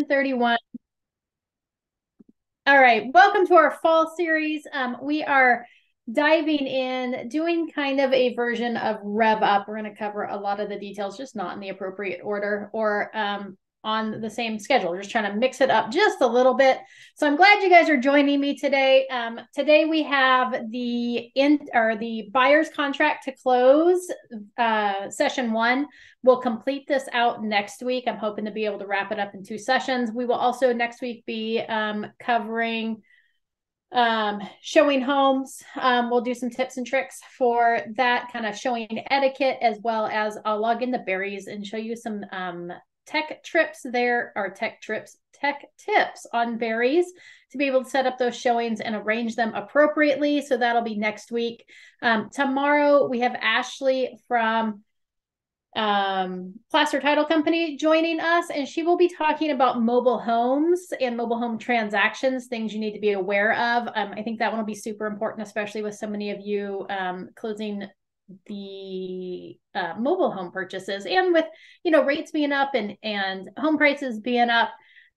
10:31. All right, welcome to our fall series. We are diving in, doing kind of a version of Rev Up. We're going to cover a lot of the details, just not in the appropriate order or on the same schedule. We're just trying to mix it up just a little bit. So I'm glad you guys are joining me today. Today we have the buyer's contract to close, session 1. We'll complete this out next week. I'm hoping to be able to wrap it up in 2 sessions. We will also next week be covering showing homes. We'll do some tips and tricks for that, kind of showing etiquette, as well as I'll log into Barry's and show you some tech tips on Barry's to be able to set up those showings and arrange them appropriately. So that'll be next week. Tomorrow we have Ashley from Placer Title Company joining us, and she will be talking about mobile homes and mobile home transactions, things you need to be aware of. I think that one will be super important, especially with so many of you closing the mobile home purchases, and with rates being up and home prices being up.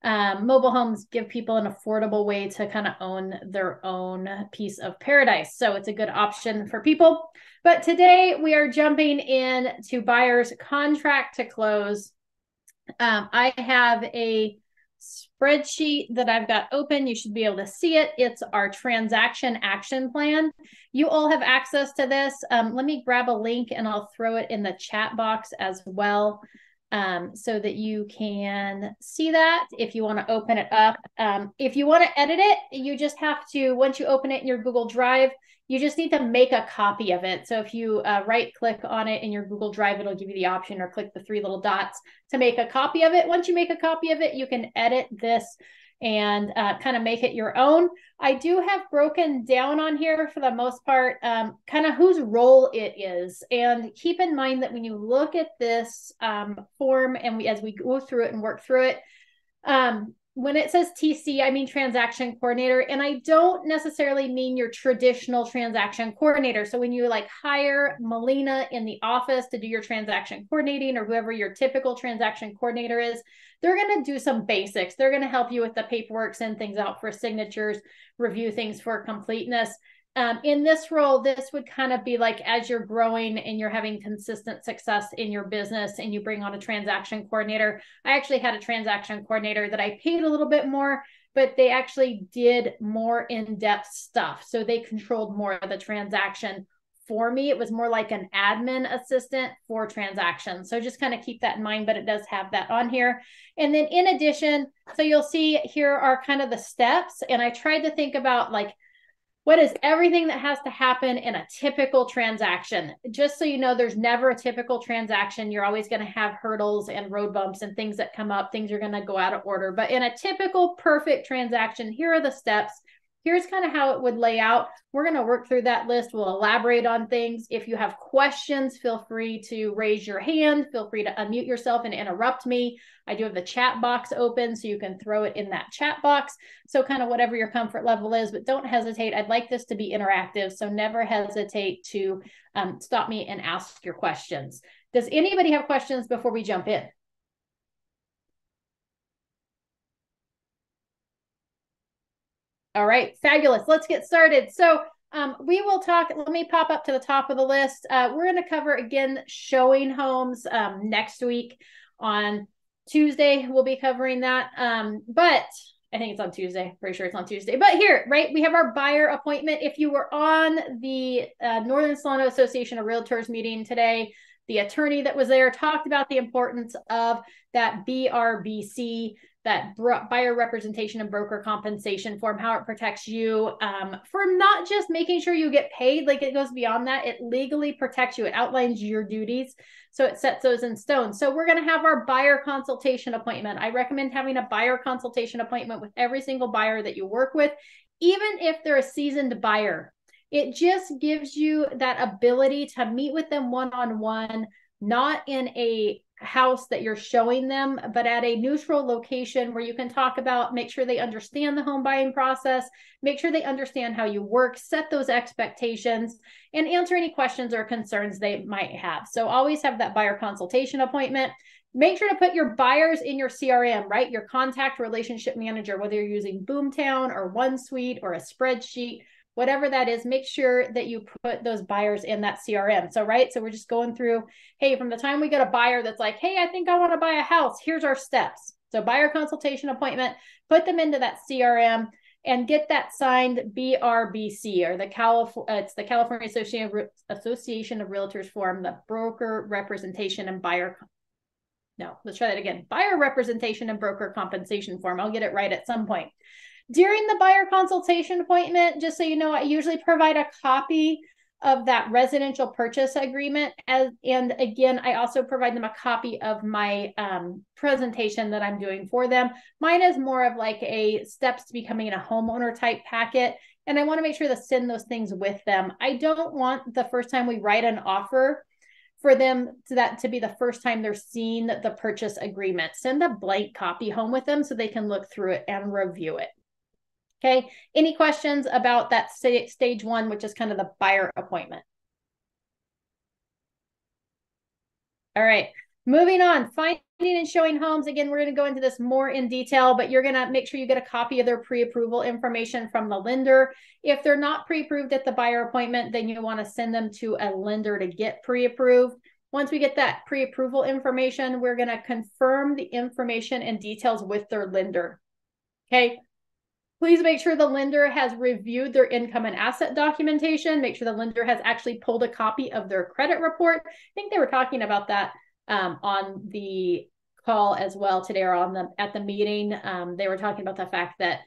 Mobile homes give people an affordable way to kind of own their own piece of paradise. So it's a good option for people. But today we are jumping in to buyer's contract to close. I have a spreadsheet that I've got open. You should be able to see it. It's our transaction action plan. You all have access to this. Let me grab a link and I'll throw it in the chat box as well, so that you can see that if you want to open it up. If you want to edit it, you just have to, once you open it in your Google Drive, you just need to make a copy of it. So if you right click on it in your Google Drive, it'll give you the option, or click the 3 little dots to make a copy of it. Once you make a copy of it, you can edit this and kind of make it your own. I do have broken down on here for the most part, kind of whose role it is. And keep in mind that when you look at this form, and as we go through it and work through it, when it says TC, I mean transaction coordinator, and I don't necessarily mean your traditional transaction coordinator. So when you hire Melina in the office to do your transaction coordinating, or whoever your typical transaction coordinator is, they're going to do some basics. They're going to help you with the paperwork, send things out for signatures, review things for completeness. In this role, this would kind of be like, as you're growing and you're having consistent success in your business and you bring on a transaction coordinator. I actually had a transaction coordinator that I paid a little bit more, but they actually did more in-depth stuff. So they controlled more of the transaction for me. It was more like an admin assistant for transactions. So just kind of keep that in mind, but it does have that on here. And then in addition, so you'll see here are kind of the steps. And I tried to think about what is everything that has to happen in a typical transaction? Just so you know, there's never a typical transaction. You're always going to have hurdles and road bumps and things that come up. Things are going to go out of order. But in a typical perfect transaction, here are the steps. Here's kind of how it would lay out. We're going to work through that list. We'll elaborate on things. If you have questions, feel free to raise your hand. Feel free to unmute yourself and interrupt me. I do have the chat box open, so you can throw it in that chat box. So kind of whatever your comfort level is, but don't hesitate. I'd like this to be interactive, so never hesitate to stop me and ask your questions. Does anybody have questions before we jump in? All right, fabulous. Let's get started. So we will talk, let me pop up to the top of the list. We're going to cover, again, showing homes next week. On Tuesday, we'll be covering that. But I think it's on Tuesday. Pretty sure it's on Tuesday. But here, right, we have our buyer appointment. If you were on the Northern Solano Association of Realtors meeting today, the attorney that was there talked about the importance of that BRBC, that buyer representation and broker compensation form, how it protects you for not just making sure you get paid. It goes beyond that. It legally protects you. It outlines your duties. So it sets those in stone. So we're going to have our buyer consultation appointment. I recommend having a buyer consultation appointment with every single buyer that you work with, even if they're a seasoned buyer. It just gives you that ability to meet with them one-on-one, not in a house that you're showing them, but at a neutral location where you can talk about, make sure they understand the home buying process, make sure they understand how you work, set those expectations, and answer any questions or concerns they might have. So always have that buyer consultation appointment. Make sure to put your buyers in your CRM, right? Your contact relationship manager, whether you're using Boomtown or OneSuite or a spreadsheet, whatever that is, make sure that you put those buyers in that CRM. So, right. So we're just going through, hey, from the time we get a buyer that's like, hey, I think I want to buy a house, here's our steps. So buyer consultation appointment, put them into that CRM and get that signed BRBC, or it's the California Association of Realtors form, the broker representation and buyer. No, let's try that again. Buyer representation and broker compensation form. I'll get it right at some point. During the buyer consultation appointment, just so you know, I usually provide a copy of that residential purchase agreement. And again, I also provide them a copy of my presentation that I'm doing for them. Mine is more of like a steps to becoming a homeowner type packet. And I want to make sure to send those things with them. I don't want the first time we write an offer for them to be the first time they're seeing the purchase agreement. Send a blank copy home with them so they can look through it and review it. Okay. Any questions about that stage one, which is kind of the buyer appointment? All right. Moving on, finding and showing homes. Again, we're going to go into this more in detail, but you're going to make sure you get a copy of their pre-approval information from the lender. If they're not pre-approved at the buyer appointment, then you want to send them to a lender to get pre-approved. Once we get that pre-approval information, we're going to confirm the information and details with their lender. Okay. Please make sure the lender has reviewed their income and asset documentation. Make sure the lender has actually pulled a copy of their credit report. I think they were talking about that on the call as well today, or at the meeting. They were talking about the fact that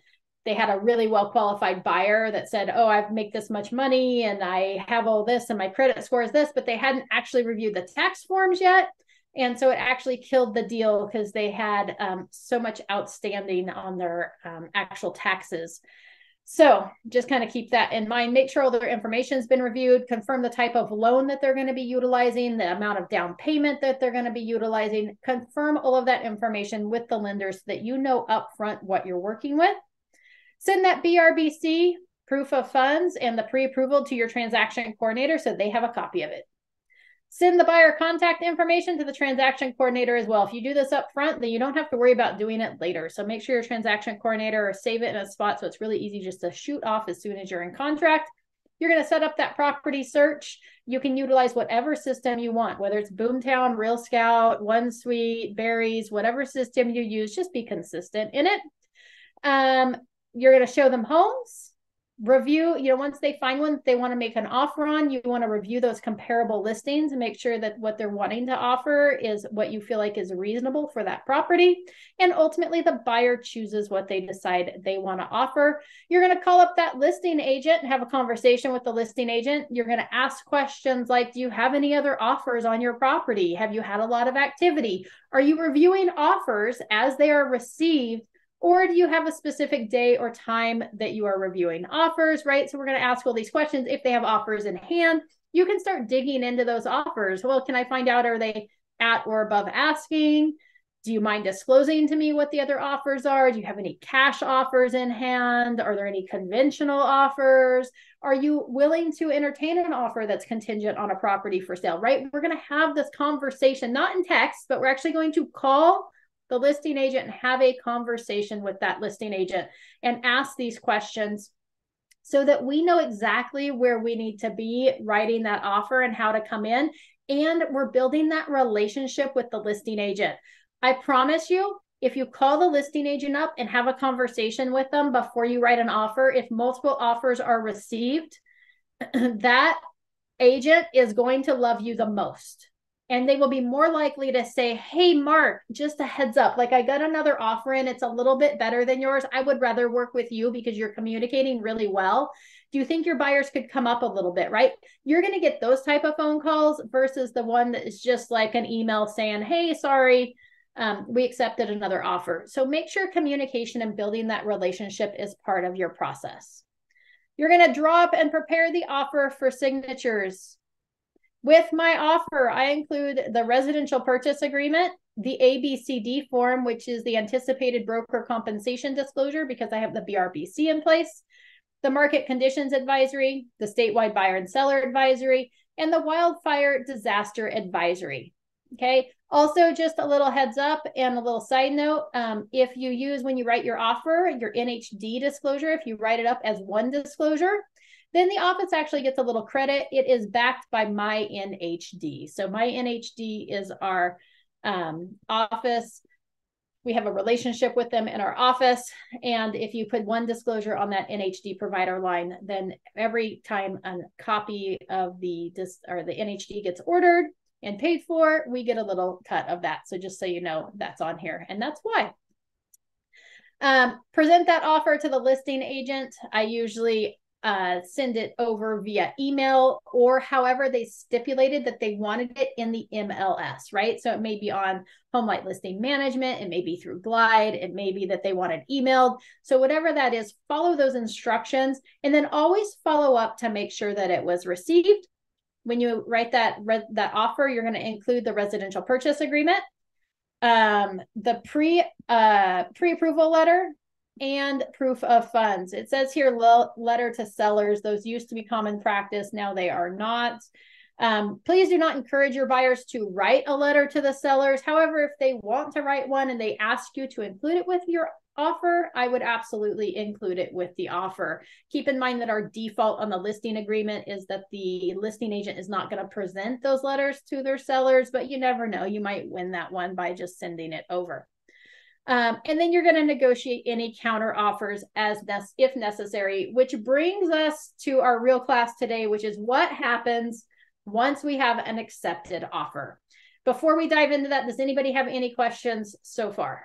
they had a really well-qualified buyer that said, oh, I make this much money and I have all this and my credit score is this, but they hadn't actually reviewed the tax forms yet. And so it actually killed the deal because they had so much outstanding on their actual taxes. So just kind of keep that in mind. Make sure all their information has been reviewed, confirm the type of loan that they're going to be utilizing, the amount of down payment that they're going to be utilizing, confirm all of that information with the lenders so that you know upfront what you're working with. Send that BRBC, proof of funds, and the pre-approval to your transaction coordinator so they have a copy of it. Send the buyer contact information to the transaction coordinator as well. If you do this up front, then you don't have to worry about doing it later. So make sure your transaction coordinator or save it in a spot so it's really easy just to shoot off as soon as you're in contract. You're going to set up that property search. You can utilize whatever system you want, whether it's Boomtown, Real Scout, OneSuite, Berries, whatever system you use, just be consistent in it. You're going to show them homes. Review, once they find one they want to make an offer on, you want to review those comparable listings and make sure that what they're wanting to offer is what you feel like is reasonable for that property. And ultimately, the buyer chooses what they decide they want to offer. You're going to call up that listing agent and have a conversation with the listing agent. You're going to ask questions like, do you have any other offers on your property? Have you had a lot of activity? Are you reviewing offers as they are received? Or do you have a specific day or time that you are reviewing offers, right? So we're going to ask all these questions. If they have offers in hand, you can start digging into those offers. Well, can I find out, are they at or above asking? Do you mind disclosing to me what the other offers are? Do you have any cash offers in hand? Are there any conventional offers? Are you willing to entertain an offer that's contingent on a property for sale, right? We're going to have this conversation, not in text, but we're actually going to call the listing agent and have a conversation with that listing agent and ask these questions so that we know exactly where we need to be writing that offer and how to come in. And we're building that relationship with the listing agent. I promise you, if you call the listing agent up and have a conversation with them before you write an offer, if multiple offers are received, that agent is going to love you the most. And they will be more likely to say, hey, Mark, just a heads up, like I got another offer in, it's a little bit better than yours. I would rather work with you because you're communicating really well. Do you think your buyers could come up a little bit, right? You're going to get those type of phone calls versus the one that is just like an email saying, hey, sorry, we accepted another offer. So make sure communication and building that relationship is part of your process. You're going to draw up and prepare the offer for signatures. With my offer, I include the residential purchase agreement, the ABCD form, which is the anticipated broker compensation disclosure because I have the BRBC in place, the market conditions advisory, the statewide buyer and seller advisory, and the wildfire disaster advisory. Okay. Also, just a little heads up and a little side note, if you use, when you write your offer, your NHD disclosure, if you write it up as one disclosure, then the office actually gets a little credit. It is backed by My NHD. So My NHD is our office. We have a relationship with them in our office. And if you put one disclosure on that NHD provider line, then every time a copy of the NHD gets ordered and paid for, we get a little cut of that. So just so you know, that's on here. And that's why. Present that offer to the listing agent. I usually send it over via email, or however they stipulated that they wanted it in the MLS, right? So it may be on HomeLight Listing Management, it may be through Glide, it may be that they want it emailed. So whatever that is, follow those instructions, and then always follow up to make sure that it was received. When you write that offer, you're going to include the residential purchase agreement, the pre-approval letter, and proof of funds. It says here letter to sellers. Those used to be common practice. Now they are not. Please do not encourage your buyers to write a letter to the sellers. However, if they want to write one and they ask you to include it with your offer, I would absolutely include it with the offer. Keep in mind that our default on the listing agreement is that the listing agent is not going to present those letters to their sellers, but you never know. You might win that one by just sending it over. And then you're going to negotiate any counter offers if necessary, which brings us to our real class today, which is what happens once we have an accepted offer. Before we dive into that, does anybody have any questions so far?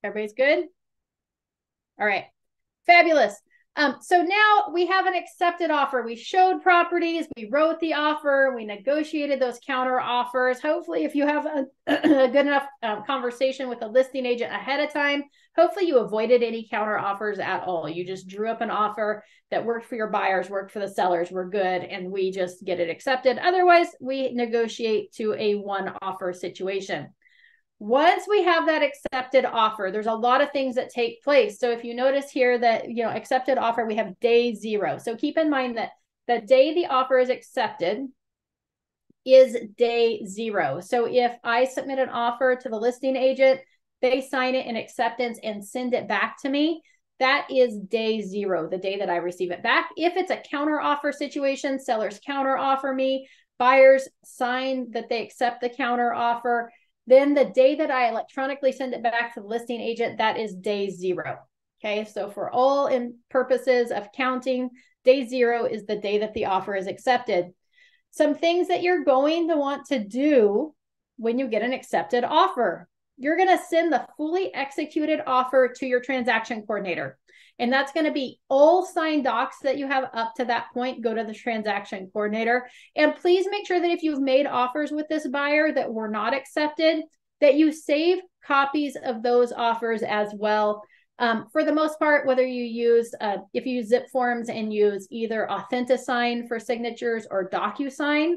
Everybody's good? All right, fabulous. So now we have an accepted offer. We showed properties, we wrote the offer, we negotiated those counter offers. Hopefully, if you have a good enough conversation with a listing agent ahead of time, hopefully you avoided any counter offers at all. You just drew up an offer that worked for your buyers, worked for the sellers, we're good, and we just get it accepted. Otherwise, we negotiate to a one offer situation. Once we have that accepted offer, there's a lot of things that take place. So if you notice here that, accepted offer, we have day 0. So keep in mind that the day the offer is accepted is day 0. So if I submit an offer to the listing agent, they sign it in acceptance and send it back to me, that is day 0, the day that I receive it back. If it's a counter offer situation, sellers counter offer me, buyers sign that they accept the counter offer, then the day that I electronically send it back to the listing agent, that is day 0. Okay, so for all in purposes of counting, day 0 is the day that the offer is accepted. Some things that you're going to want to do when you get an accepted offer. You're going to send the fully executed offer to your transaction coordinator. And that's going to be all signed docs that you have up to that point go to the transaction coordinator. And please make sure that if you've made offers with this buyer that were not accepted, that you save copies of those offers as well. For the most part, whether you use, if you use Zip Forms and use either AuthentiSign for signatures or DocuSign,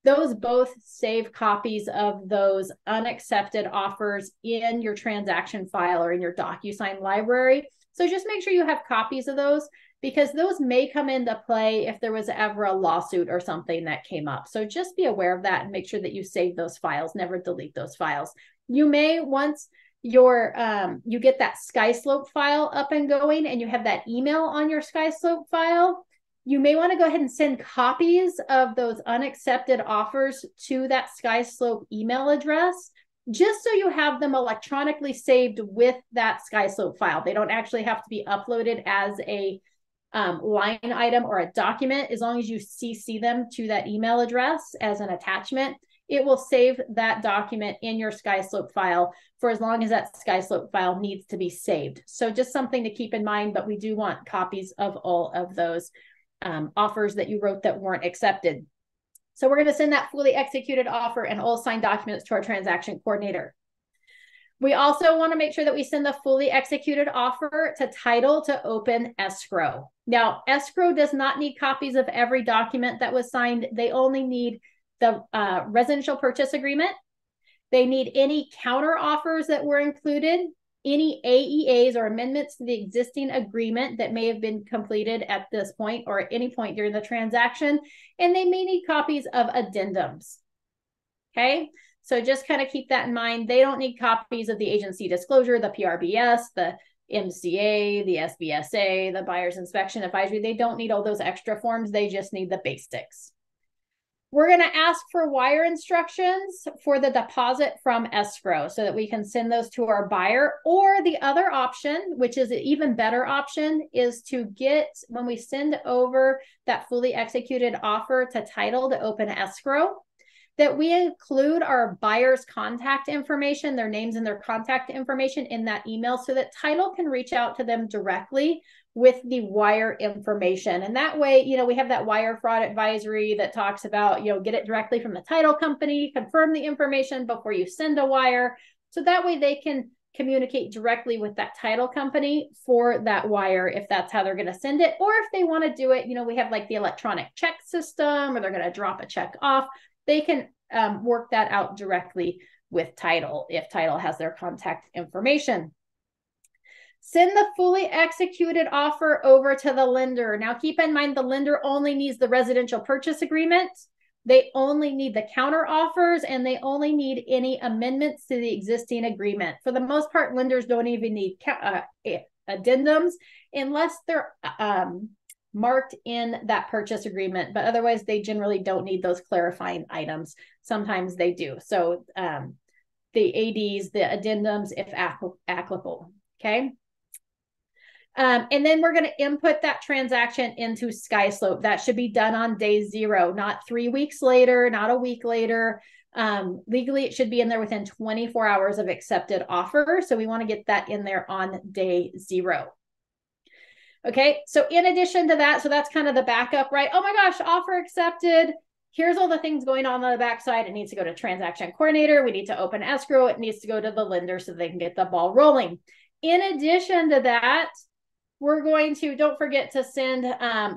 those both save copies of those unaccepted offers in your transaction file or in your DocuSign library. So just make sure you have copies of those, because those may come into play if there was ever a lawsuit or something that came up. So just be aware of that and make sure that you save those files, never delete those files. You may, once you get that SkySlope file up and going and you have that email on your SkySlope file, you may want to go ahead and send copies of those unaccepted offers to that SkySlope email address, just so you have them electronically saved with that SkySlope file. They don't actually have to be uploaded as a line item or a document. As long as you CC them to that email address as an attachment, it will save that document in your SkySlope file for as long as that SkySlope file needs to be saved. So just something to keep in mind, but we do want copies of all of those offers that you wrote that weren't accepted. So we're going to send that fully executed offer and all signed documents to our transaction coordinator. We also want to make sure that we send the fully executed offer to title to open escrow. Now, escrow does not need copies of every document that was signed. They only need the residential purchase agreement. They need any counter offers that were included. any AEAs or amendments to the existing agreement that may have been completed at this point or at any point during the transaction, and they may need copies of addendums. Okay, so just kind of keep that in mind. They don't need copies of the agency disclosure, the PRBS, the MCA, the SBSA, the buyer's inspection advisory. They don't need all those extra forms. They just need the basics. We're going to ask for wire instructions for the deposit from escrow so that we can send those to our buyer. Or the other option, which is an even better option, is to get, when we send over that fully executed offer to title to open escrow, that we include our buyer's contact information, their names and their contact information in that email so that title can reach out to them directly with the wire information. And that way, we have that wire fraud advisory that talks about, get it directly from the title company, confirm the information before you send a wire. So that way they can communicate directly with that title company for that wire if that's how they're going to send it. Or if they want to do it, we have like the electronic check system, or they're going to drop a check off. They can work that out directly with title if title has their contact information. Send the fully executed offer over to the lender. Now, keep in mind, the lender only needs the residential purchase agreement. They only need the counter offers, and they only need any amendments to the existing agreement. For the most part, lenders don't even need addendums unless they're marked in that purchase agreement, but otherwise they generally don't need those clarifying items. Sometimes they do. So the ADs, the addendums, if applicable, okay? And then we're going to input that transaction into SkySlope. That should be done on day 0, not 3 weeks later, not a week later. Legally, it should be in there within 24 hours of accepted offer. So we want to get that in there on day 0. Okay, so in addition to that, so that's kind of the backup, right? Oh my gosh, offer accepted. Here's all the things going on the backside. It needs to go to transaction coordinator. We need to open escrow. It needs to go to the lender so they can get the ball rolling. In addition to that, we're going to, don't forget to send,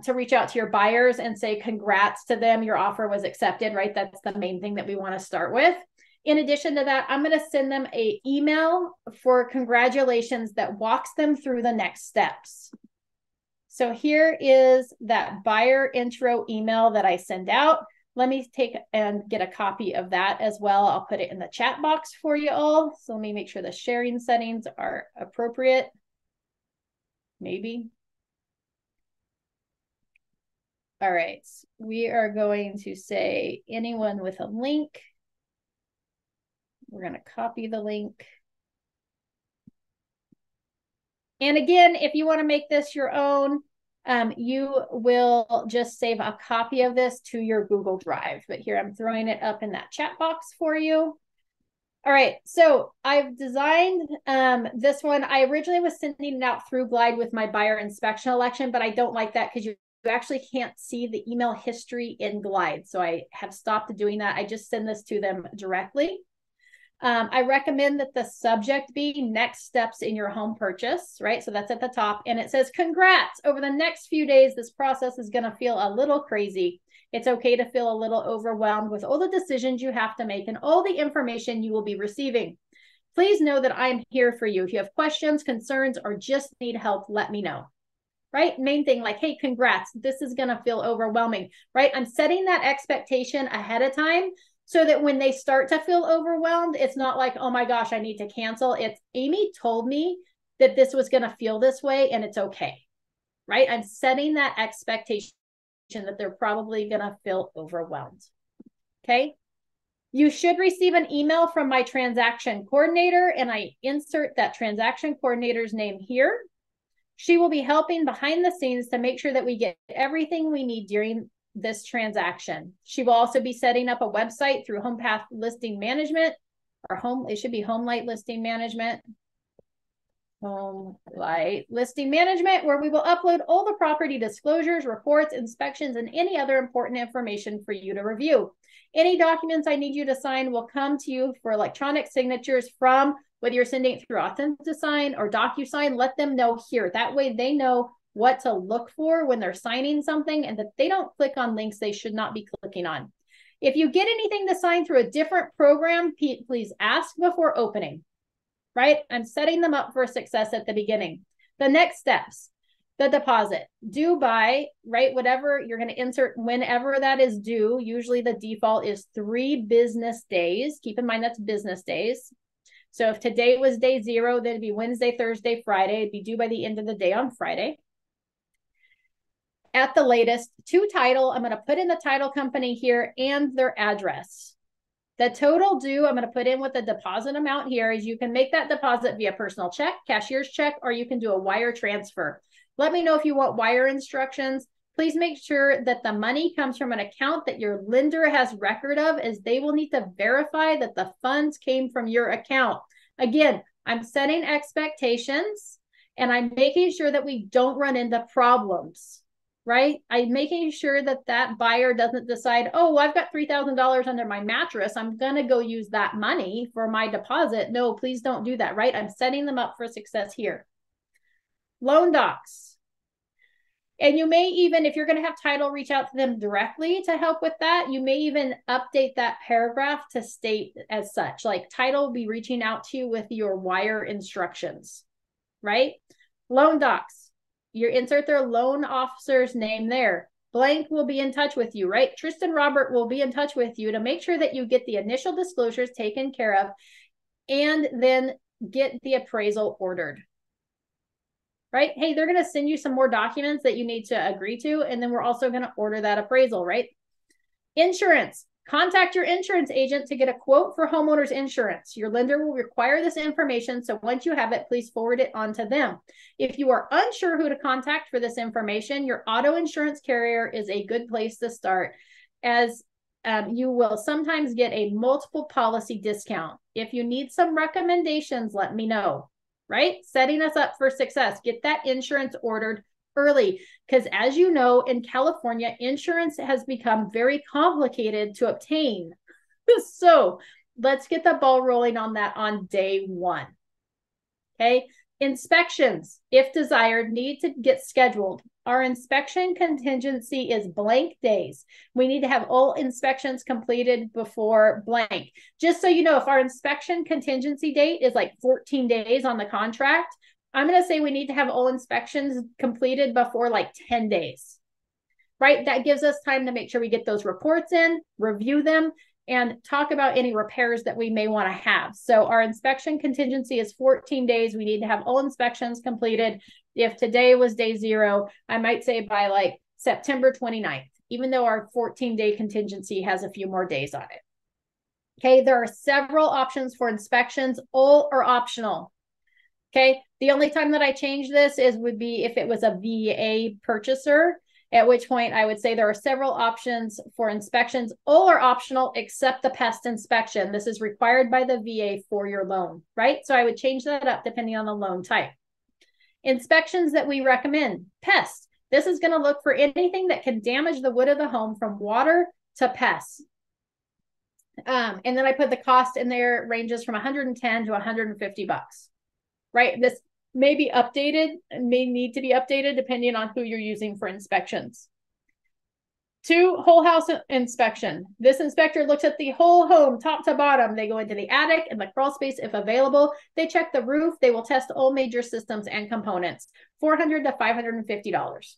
to reach out to your buyers and say congrats to them. Your offer was accepted, right? That's the main thing that we want to start with. In addition to that, I'm going to send them an email for congratulations that walks them through the next steps. So here is that buyer intro email that I send out. Let me take and get a copy of that as well. I'll put it in the chat box for you all. So let me make sure the sharing settings are appropriate. Maybe. All right, we are going to say anyone with a link. We're going to copy the link. And again, if you want to make this your own, you will just save a copy of this to your Google Drive. But here I'm throwing it up in that chat box for you. All right, so I've designed this one. I originally was sending it out through Glide with my buyer inspection election, but I don't like that because you actually can't see the email history in Glide. So I have stopped doing that. I just send this to them directly. I recommend that the subject be next steps in your home purchase, right? So that's at the top. And it says, congrats. Over the next few days, this process is going to feel a little crazy. It's okay to feel a little overwhelmed with all the decisions you have to make and all the information you will be receiving. Please know that I'm here for you. If you have questions, concerns, or just need help, let me know, right? Main thing, like, hey, congrats. This is going to feel overwhelming, right? I'm setting that expectation ahead of time so that when they start to feel overwhelmed, it's not like, oh my gosh, I need to cancel. It's Amy told me that this was going to feel this way and it's okay, right? I'm setting that expectation that they're probably going to feel overwhelmed. Okay. You should receive an email from my transaction coordinator, and I insert that transaction coordinator's name here. She will be helping behind the scenes to make sure that we get everything we need during this transaction. She will also be setting up a website through HomePath Listing Management, or it should be HomeLight Listing Management. HomeLight Listing Management, where we will upload all the property disclosures, reports, inspections, and any other important information for you to review. Any documents I need you to sign will come to you for electronic signatures from, whether you're sending it through AuthentiSign or DocuSign, let them know here. That way they know what to look for when they're signing something and that they don't click on links they should not be clicking on. If you get anything to sign through a different program, please ask before opening. right? I'm setting them up for success at the beginning. The next steps, the deposit, due by, right? Whatever you're going to insert, whenever that is due, usually the default is 3 business days. Keep in mind that's business days. So if today was day 0, then it'd be Wednesday, Thursday, Friday. It'd be due by the end of the day on Friday. At the latest, to title, I'm going to put in the title company here and their address. The total due, I'm going to put in with the deposit amount here, is you can make that deposit via personal check, cashier's check, or you can do a wire transfer. Let me know if you want wire instructions. Please make sure that the money comes from an account that your lender has record of, as they will need to verify that the funds came from your account. Again, I'm setting expectations and I'm making sure that we don't run into problems, right? I'm making sure that that buyer doesn't decide, oh, well, I've got $3,000 under my mattress, I'm going to go use that money for my deposit. No, please don't do that, right? I'm setting them up for success here. Loan docs. And you may even, if you're going to have title, reach out to them directly to help with that. You may even update that paragraph to state as such, like title will be reaching out to you with your wire instructions, right? Loan docs, you insert their loan officer's name there. Blank will be in touch with you, right? Tristan Robert will be in touch with you to make sure that you get the initial disclosures taken care of and then get the appraisal ordered. Right? Hey, they're going to send you some more documents that you need to agree to, and then we're also going to order that appraisal, right? Insurance. Contact your insurance agent to get a quote for homeowners insurance. Your lender will require this information, so once you have it, please forward it on to them. If you are unsure who to contact for this information, your auto insurance carrier is a good place to start, as you will sometimes get a multiple policy discount. If you need some recommendations, let me know. Right? Setting us up for success. Get that insurance ordered early, because as you know, in California, insurance has become very complicated to obtain. So let's get the ball rolling on that on day 1. Okay. Inspections, if desired, need to get scheduled. Our inspection contingency is blank days. We need to have all inspections completed before blank. Just so you know, if our inspection contingency date is like 14 days on the contract, I'm going to say we need to have all inspections completed before like 10 days, right? That gives us time to make sure we get those reports in, review them, and talk about any repairs that we may want to have. So our inspection contingency is 14 days. We need to have all inspections completed. If today was day 0, I might say by like September 29th, even though our 14-day contingency has a few more days on it. Okay, there are several options for inspections. All are optional. Okay, the only time that I change this would be if it was a VA purchaser, at which point I would say there are several options for inspections. All are optional except the pest inspection. This is required by the VA for your loan, right? So I would change that up depending on the loan type. Inspections that we recommend. Pests. This is going to look for anything that can damage the wood of the home, from water to pests. And then I put the cost in there, ranges from 110 to 150 bucks, right? This may be updated, may need to be updated depending on who you're using for inspections. 2, whole house inspection. This inspector looks at the whole home, top to bottom. They go into the attic and the crawl space if available. They check the roof. They will test all major systems and components. $400 to $550.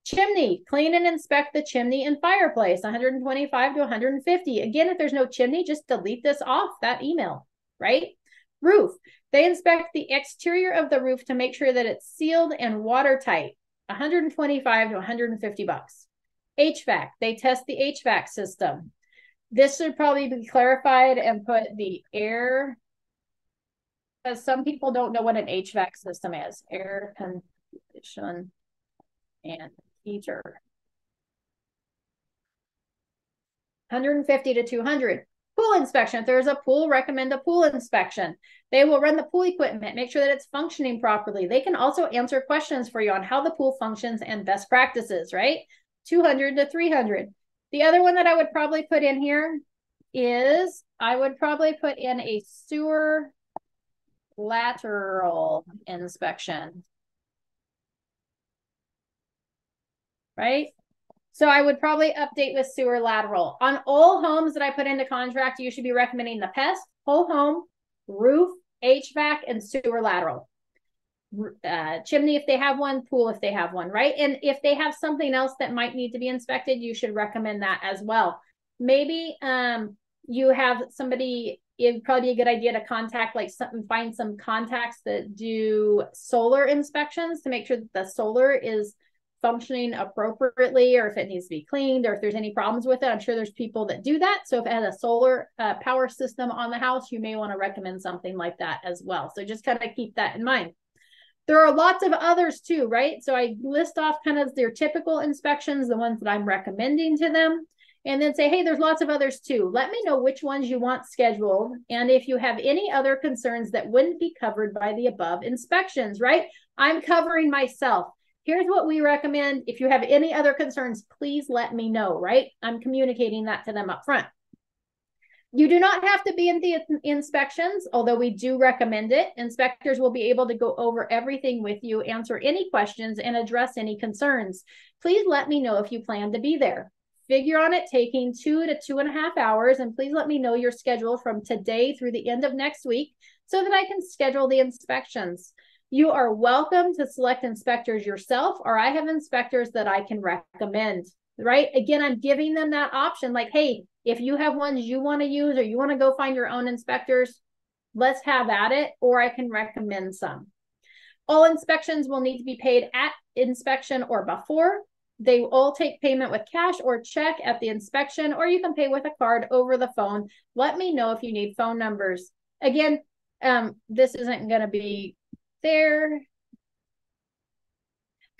Chimney, clean and inspect the chimney and fireplace. $125 to $150. Again, if there's no chimney, just delete this off that email, right? Roof, they inspect the exterior of the roof to make sure that it's sealed and watertight. $125 to $150. HVAC, they test the HVAC system. This should probably be clarified and put the air, because some people don't know what an HVAC system is. Air condition and heater. $150 to $200. Pool inspection. If there's a pool, recommend a pool inspection. They will run the pool equipment, make sure that it's functioning properly. They can also answer questions for you on how the pool functions and best practices, right? $200 to $300. The other one that I would probably put in here is I would probably put in a sewer lateral inspection, right? So I would probably update with sewer lateral. On all homes that I put into contract, you should be recommending the pest, whole home, roof, HVAC and sewer lateral. Chimney if they have one, pool if they have one, right? And if they have something else that might need to be inspected, you should recommend that as well. Maybe you have somebody, it'd probably be a good idea to contact find some contacts that do solar inspections to make sure that the solar is functioning appropriately, or if it needs to be cleaned, or if there's any problems with it. I'm sure there's people that do that. So if it has a solar power system on the house, you may want to recommend something like that as well. So just kind of keep that in mind. There are lots of others too, right? So I list off kind of their typical inspections, the ones that I'm recommending to them, and then say, hey, there's lots of others too. Let me know which ones you want scheduled. And if you have any other concerns that wouldn't be covered by the above inspections, right? I'm covering myself. Here's what we recommend. If you have any other concerns, please let me know, right? I'm communicating that to them up front. You do not have to be in the inspections, although we do recommend it. Inspectors will be able to go over everything with you, answer any questions, and address any concerns. Please let me know if you plan to be there. Figure on it taking 2 to 2.5 hours, and please let me know your schedule from today through the end of next week so that I can schedule the inspections. You are welcome to select inspectors yourself, or I have inspectors that I can recommend, right? Again, I'm giving them that option, like, hey, if you have ones you want to use or you want to go find your own inspectors, let's have at it, or I can recommend some. All inspections will need to be paid at inspection or before. They all take payment with cash or check at the inspection, or you can pay with a card over the phone. Let me know if you need phone numbers. Again, this isn't going to be there.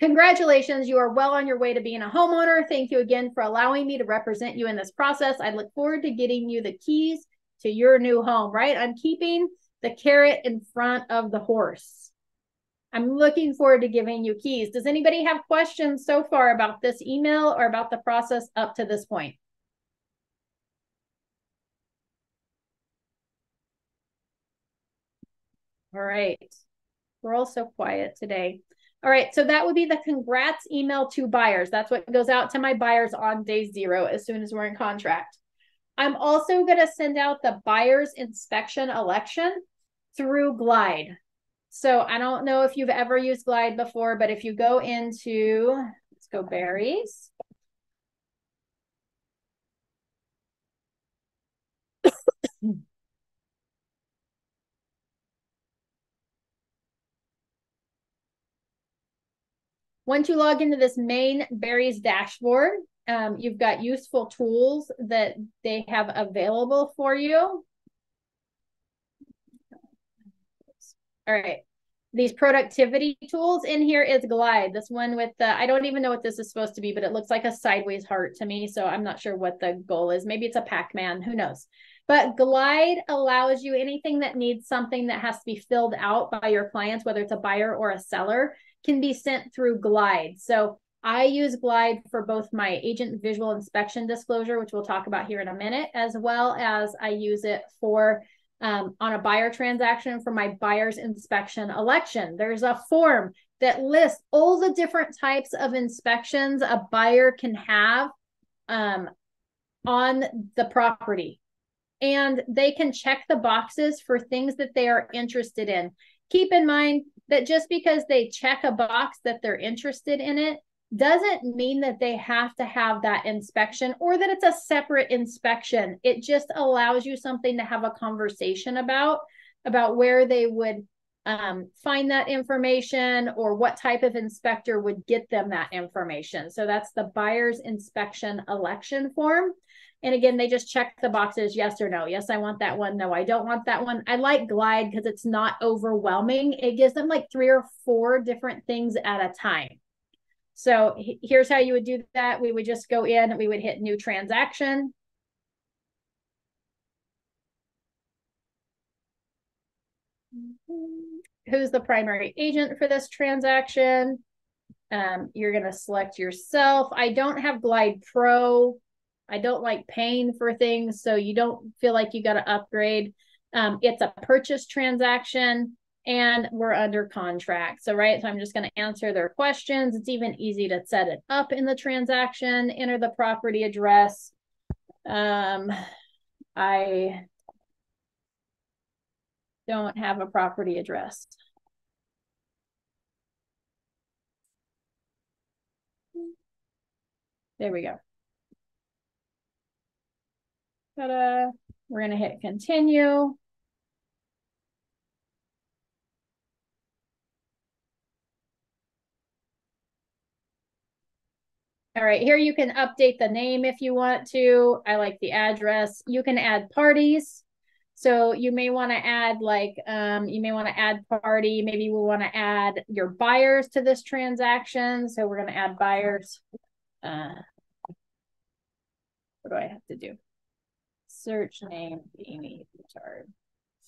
Congratulations, you are well on your way to being a homeowner. Thank you again for allowing me to represent you in this process. I look forward to getting you the keys to your new home, right? I'm keeping the carrot in front of the horse. I'm looking forward to giving you keys. Does anybody have questions so far about this email or about the process up to this point? All right. We're all so quiet today. All right, so that would be the congrats email to buyers. That's what goes out to my buyers on day 0 as soon as we're in contract. I'm also going to send out the buyer's inspection election through Glide. So I don't know if you've ever used Glide before, but if you go into, let's go Barry's. Once you log into this main Barry's dashboard, you've got useful tools that they have available for you. All right. These productivity tools in here is Glide. This one with the, I don't even know what this is supposed to be, but it looks like a sideways heart to me. So I'm not sure what the goal is. Maybe it's a Pac-Man, who knows? But Glide allows you anything that needs something that has to be filled out by your clients, whether it's a buyer or a seller, can be sent through Glide. So I use Glide for both my agent visual inspection disclosure, which we'll talk about here in a minute, as well as I use it for on a buyer transaction for my buyer's inspection election. There's a form that lists all the different types of inspections a buyer can have on the property. And they can check the boxes for things that they are interested in. Keep in mind that just because they check a box that they're interested in it doesn't mean that they have to have that inspection or that it's a separate inspection. It just allows you something to have a conversation about where they would find that information or what type of inspector would get them that information. So that's the buyer's inspection election form. And again, they just check the boxes, yes or no. Yes, I want that one. No, I don't want that one. I like Glide because it's not overwhelming. It gives them like 3 or 4 different things at a time. So here's how you would do that. We would just go in, we would hit new transaction. Who's the primary agent for this transaction? You're going to select yourself. I don't have Glide Pro. I don't like paying for things, so you don't feel like you got to upgrade. It's a purchase transaction. And we're under contract. So, right, so I'm just going to answer their questions. It's even easy to set it up in the transaction, enter the property address. I don't have a property address. There we go. Ta-da. We're going to hit continue. All right, here you can update the name if you want to. I like the address. You can add parties. So you may want to add you may want to add party. Maybe we want to add your buyers to this transaction. So we're going to add buyers. What do I have to do? Search name, Amy Butard.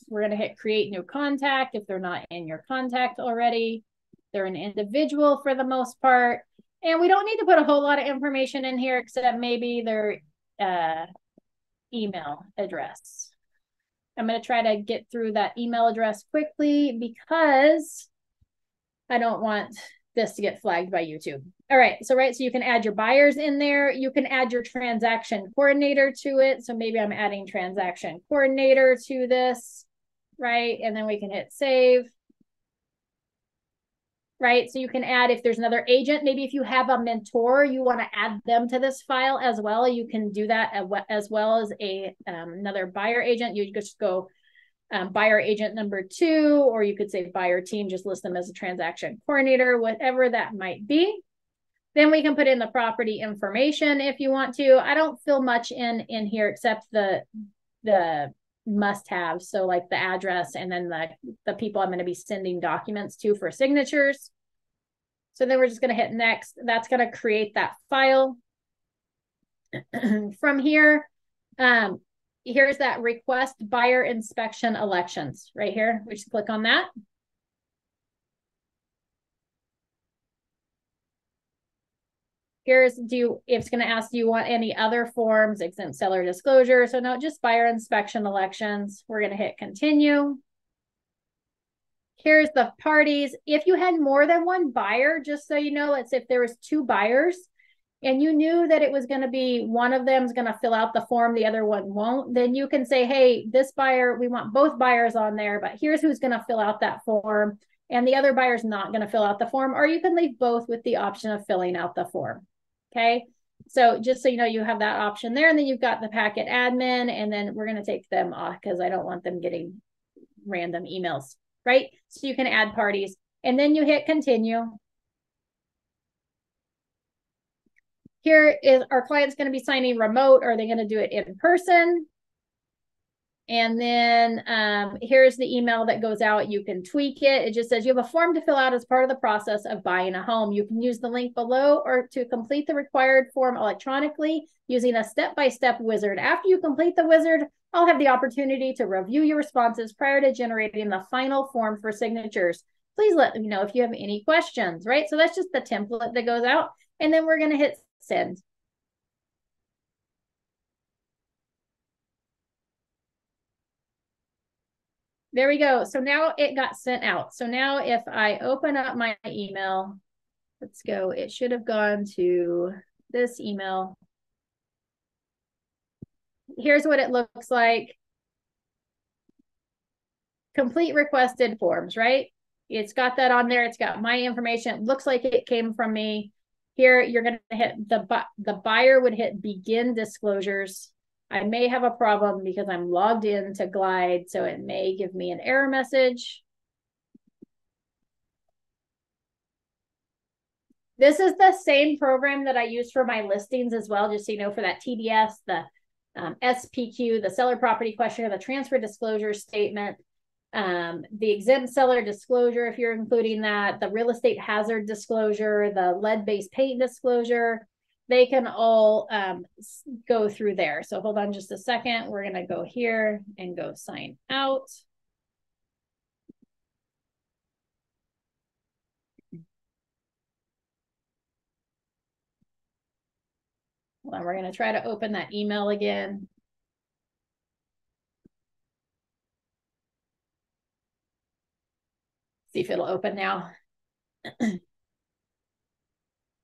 We're going to hit create new contact if they're not in your contact already. They're an individual for the most part. And we don't need to put a whole lot of information in here except maybe their email address. I'm going to try to get through that email address quickly because I don't want this to get flagged by YouTube. All right, so you can add your buyers in there. You can add your transaction coordinator to it. So maybe I'm adding transaction coordinator to this, right? And then we can hit save. Right, so you can add if there's another agent, maybe if you have a mentor, you want to add them to this file as well. You can do that as well as another buyer agent. You just go buyer agent number 2, or you could say buyer team, just list them as a transaction coordinator, whatever that might be. Then we can put in the property information if you want to. I don't fill much in here except the must-haves, so like the address and then the people I'm going to be sending documents to for signatures. So then we're just going to hit next. That's going to create that file. From here, here's that request buyer inspection elections right here. We just click on that. Here's it's going to ask, do you want any other forms, exempt seller disclosure? So no, just buyer inspection elections. We're going to hit continue. Here's the parties. If you had more than one buyer, just so you know, let's say if there was 2 buyers and you knew that it was going to be one of them is going to fill out the form, the other one won't, then you can say, hey, this buyer, we want both buyers on there, but here's who's going to fill out that form. And the other buyer's not going to fill out the form, or you can leave both with the option of filling out the form. Okay, so just so you know, you have that option there, and then you've got the packet admin, and then we're going to take them off because I don't want them getting random emails, right? So you can add parties, and then you hit continue. Here is our client's going to be signing remote, or are they going to do it in person? And then here's the email that goes out. You can tweak it. It just says you have a form to fill out as part of the process of buying a home. You can use the link below or to complete the required form electronically using a step-by-step wizard. After you complete the wizard, I'll have the opportunity to review your responses prior to generating the final form for signatures. Please let me know if you have any questions, right? So that's just the template that goes out. And then we're going to hit send. There we go. So now it got sent out. So now if I open up my email, let's go. It should have gone to this email. Here's what it looks like. Complete requested forms, right? It's got that on there. It's got my information. It looks like it came from me. Here, you're going to hit the buyer would hit begin disclosures. I may have a problem because I'm logged in to Glide, so it may give me an error message. This is the same program that I use for my listings as well, just so you know, for that TDS, the SPQ, the seller property questionnaire, the transfer disclosure statement, the exempt seller disclosure, if you're including that, the real estate hazard disclosure, the lead-based paint disclosure, they can all go through there. So hold on just a second. We're going to go here and go sign out. Well, we're going to try to open that email again. See if it'll open now.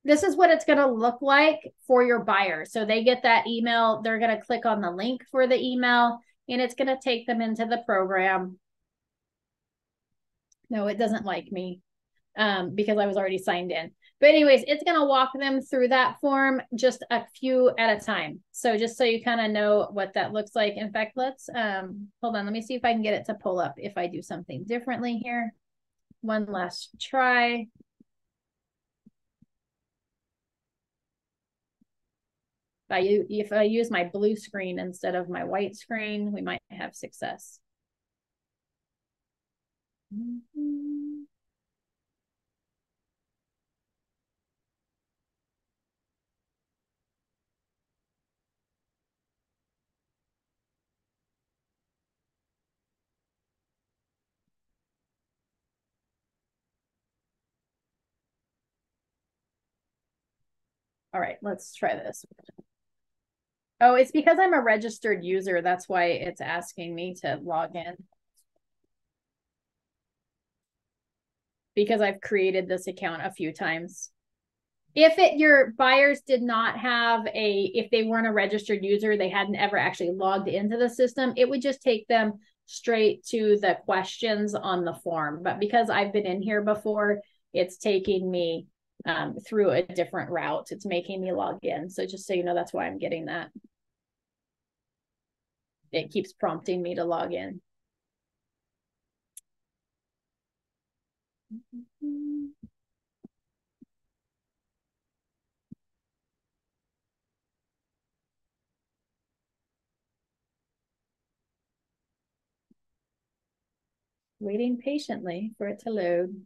This is what it's going to look like for your buyer. So they get that email. They're going to click on the link for the email, and it's going to take them into the program. No, it doesn't like me because I was already signed in. But anyways, it's going to walk them through that form just a few at a time. So just so you kind of know what that looks like. In fact, let's hold on. Let me see if I can get it to pull up if I do something differently here. One last try. If I use my blue screen instead of my white screen, we might have success. All right, let's try this. Oh, it's because I'm a registered user. That's why it's asking me to log in. Because I've created this account a few times. If your buyers did not have if they weren't a registered user, they hadn't ever actually logged into the system, it would just take them straight to the questions on the form. But because I've been in here before, it's taking me through a different route. It's making me log in. So just so you know, that's why I'm getting that. It keeps prompting me to log in. Waiting patiently for it to load.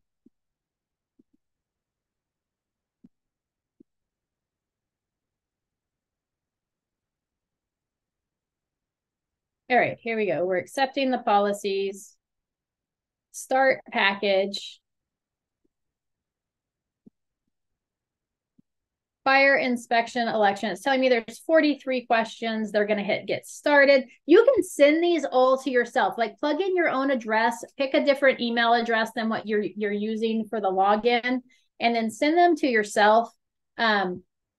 All right, here we go. We're accepting the policies. Start package. Buyer inspection election. It's telling me there's 43 questions. They're going to hit get started. You can send these all to yourself. Like plug in your own address, pick a different email address than what you're using for the login, and then send them to yourself.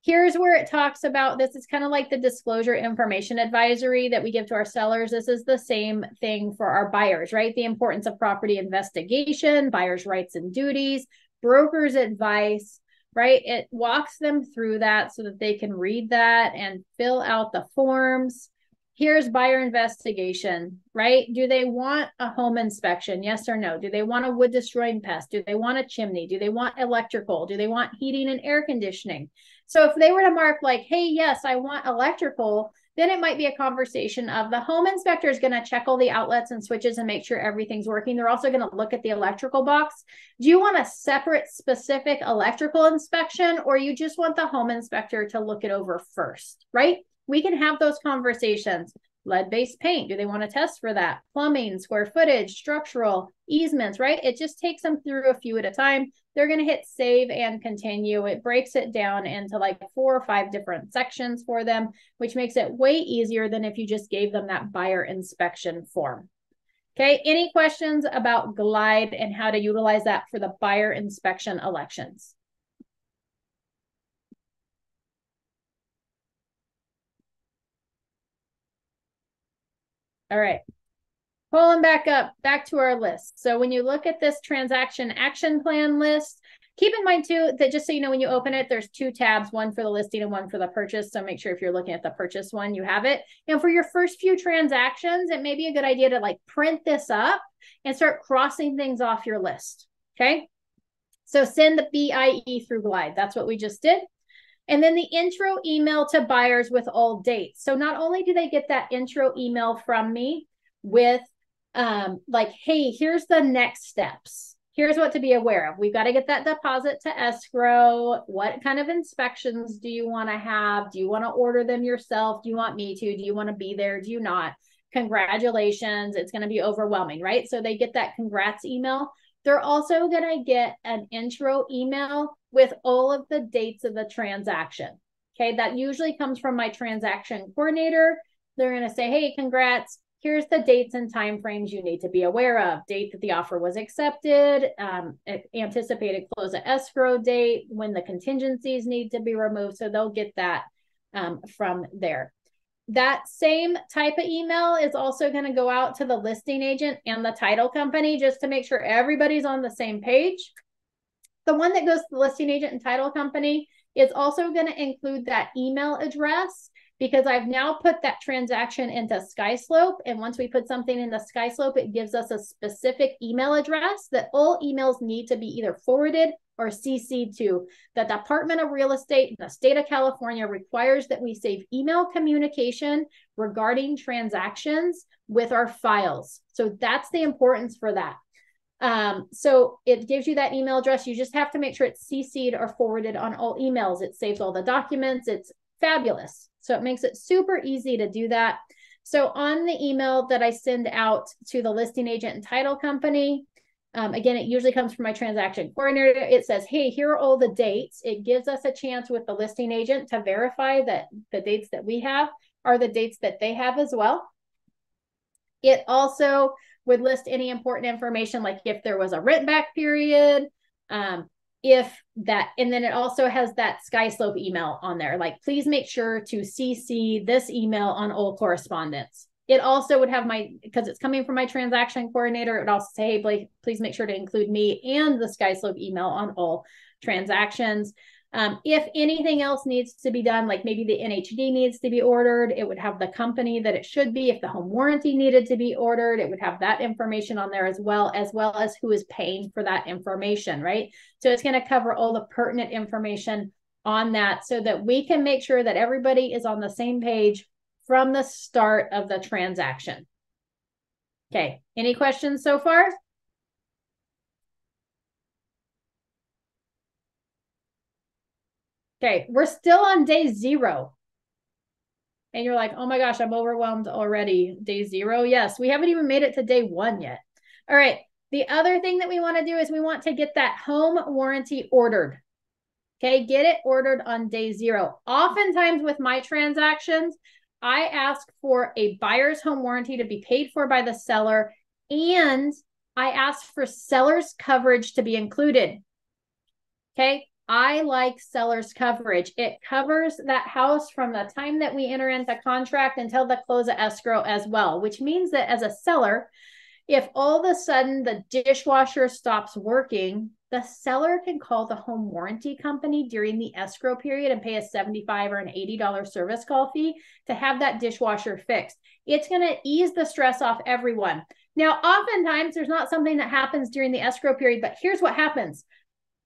Here's where it talks about this. It's kind of like the disclosure information advisory that we give to our sellers. This is the same thing for our buyers, right? The importance of property investigation, buyers' rights and duties, broker's advice, right? It walks them through that so that they can read that and fill out the forms. Here's buyer investigation, right? Do they want a home inspection? Yes or no? Do they want a wood destroying pest? Do they want a chimney? Do they want electrical? Do they want heating and air conditioning? So if they were to mark like, hey, yes, I want electrical, then it might be a conversation of the home inspector is going to check all the outlets and switches and make sure everything's working. They're also going to look at the electrical box. Do you want a separate specific electrical inspection, or you just want the home inspector to look it over first, right? We can have those conversations. Lead-based paint, do they want to test for that? Plumbing, square footage, structural, easements, right? It just takes them through a few at a time. They're going to hit save and continue. It breaks it down into like 4 or 5 different sections for them, which makes it way easier than if you just gave them that buyer inspection form. Okay, any questions about Glide and how to utilize that for the buyer inspection elections? All right. Pulling back to our list. So when you look at this transaction action plan list, keep in mind too, that just so you know, when you open it, there's 2 tabs, one for the listing and one for the purchase. So make sure if you're looking at the purchase one, you have it. And for your first few transactions, it may be a good idea to like print this up and start crossing things off your list. Okay. So send the BIE through Glide. That's what we just did. And then the intro email to buyers with all dates. So not only do they get that intro email from me with like, hey, here's the next steps. Here's what to be aware of. We've got to get that deposit to escrow. What kind of inspections do you want to have? Do you want to order them yourself? Do you want me to? Do you want to be there? Do you not? Congratulations. It's going to be overwhelming, right? So they get that congrats email. They're also going to get an intro email with all of the dates of the transaction. Okay, that usually comes from my transaction coordinator. They're going to say, hey, congrats. Here's the dates and timeframes you need to be aware of. Date that the offer was accepted, anticipated close of escrow date, when the contingencies need to be removed. So they'll get that from there. That same type of email is also going to go out to the listing agent and the title company just to make sure everybody's on the same page. The one that goes to the listing agent and title company is also going to include that email address, because I've now put that transaction into SkySlope. And once we put something into SkySlope, it gives us a specific email address that all emails need to be either forwarded or CC'd to. The Department of Real Estate in the state of California requires that we save email communication regarding transactions with our files. So that's the importance for that. So it gives you that email address. You just have to make sure it's CC'd or forwarded on all emails. It saves all the documents. It's fabulous. So it makes it super easy to do that. So on the email that I send out to the listing agent and title company, again, it usually comes from my transaction coordinator. It says, hey, here are all the dates. It gives us a chance with the listing agent to verify that the dates that we have are the dates that they have as well. It also would list any important information, like if there was a rent back period, if that, and then it also has that SkySlope email on there. Like, please make sure to CC this email on all correspondence. It also would have my, because it's coming from my transaction coordinator, it would also say, hey, Blake, please make sure to include me and the SkySlope email on all transactions. If anything else needs to be done, like maybe the NHD needs to be ordered, it would have the company that it should be. If the home warranty needed to be ordered, it would have that information on there as well as who is paying for that information, right? So it's going to cover all the pertinent information on that so that we can make sure that everybody is on the same page from the start of the transaction. Okay, any questions so far? Okay, we're still on day 0. And you're like, oh my gosh, I'm overwhelmed already. Day 0. Yes, we haven't even made it to day 1 yet. All right. The other thing that we want to do is we want to get that home warranty ordered. Okay, get it ordered on day 0. Oftentimes with my transactions, I ask for a buyer's home warranty to be paid for by the seller, and I ask for seller's coverage to be included. Okay, I like seller's coverage. It covers that house from the time that we enter into contract until the close of escrow as well, which means that as a seller, if all of a sudden the dishwasher stops working, the seller can call the home warranty company during the escrow period and pay a $75 or an $80 service call fee to have that dishwasher fixed. It's going to ease the stress off everyone. Now, oftentimes there's not something that happens during the escrow period, but here's what happens.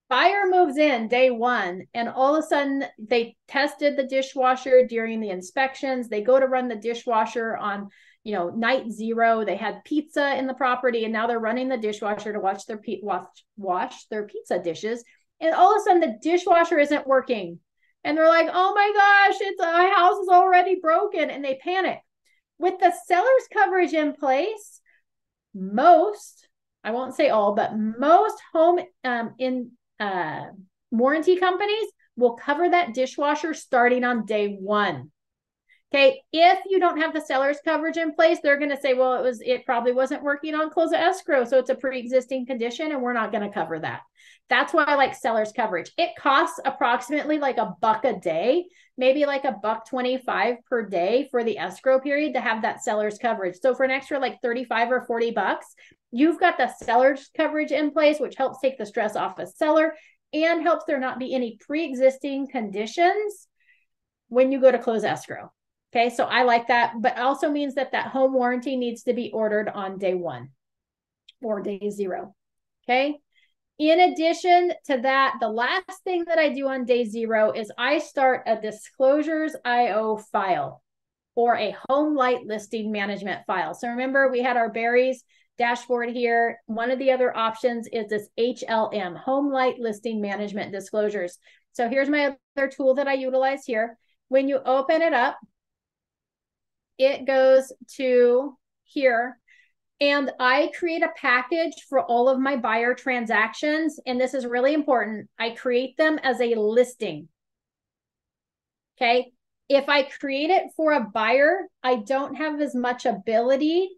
Buyer moves in day 1, and all of a sudden they tested the dishwasher during the inspections. They go to run the dishwasher on, night 0. They had pizza in the property, and now they're running the dishwasher to wash their pizza dishes. And all of a sudden the dishwasher isn't working. And they're like, oh my gosh, my house is already broken. And they panic. With the seller's coverage in place, most, I won't say all, but most home warranty companies will cover that dishwasher starting on day 1. Okay, if you don't have the seller's coverage in place, they're going to say, well, it probably wasn't working on close of escrow, so it's a pre-existing condition, and we're not going to cover that. That's why I like seller's coverage. It costs approximately like $1 a day, maybe like $1.25 per day for the escrow period to have that seller's coverage. So for an extra like $35 or $40, you've got the seller's coverage in place, which helps take the stress off a seller and helps there not be any pre-existing conditions when you go to close escrow. Okay, so I like that, but also means that that home warranty needs to be ordered on day 1 or day 0. Okay. In addition to that, the last thing that I do on day 0 is I start a disclosures IO file or a home light listing management file. So remember, we had our Barry's dashboard here. One of the other options is this HLM, home light listing management disclosures. So here's my other tool that I utilize here. When you open it up, it goes to here, and I create a package for all of my buyer transactions. And this is really important. I create them as a listing. Okay. If I create it for a buyer, I don't have as much ability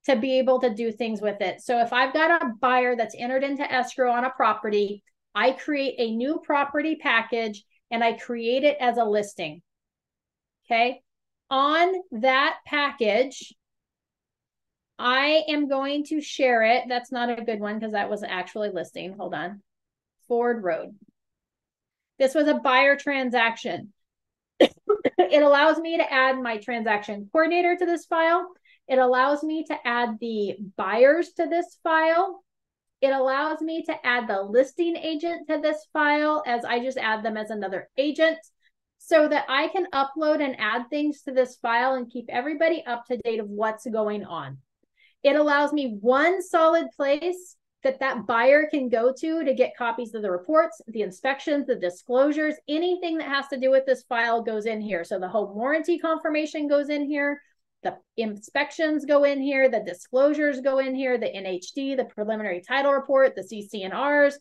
to be able to do things with it. So if I've got a buyer that's entered into escrow on a property, I create a new property package and I create it as a listing. Okay. On that package, I am going to share it. That's not a good one because that was actually listing. Hold on. Ford Road. This was a buyer transaction. It allows me to add my transaction coordinator to this file. It allows me to add the buyers to this file. It allows me to add the listing agent to this file as I just add them as another agent so that I can upload and add things to this file and keep everybody up to date of what's going on. It allows me one solid place that buyer can go to get copies of the reports, the inspections, the disclosures, anything that has to do with this file goes in here. So the home warranty confirmation goes in here, the inspections go in here, the disclosures go in here, the NHD, the preliminary title report, the CC&Rs,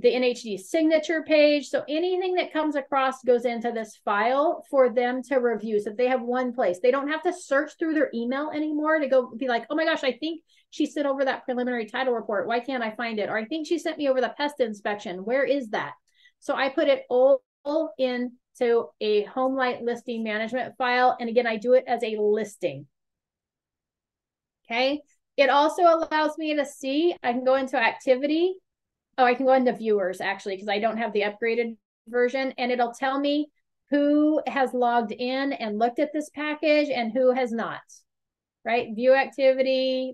the NHD signature page. So anything that comes across goes into this file for them to review. So they have one place. They don't have to search through their email anymore to go be like, oh my gosh, I think she sent over that preliminary title report. Why can't I find it? Or I think she sent me over the pest inspection. Where is that? So I put it all into a HomeLight listing management file. And again, I do it as a listing. Okay. It also allows me to see, I can go into activity. Oh, I can go into viewers actually, because I don't have the upgraded version, and it'll tell me who has logged in and looked at this package and who has not, right? View activity,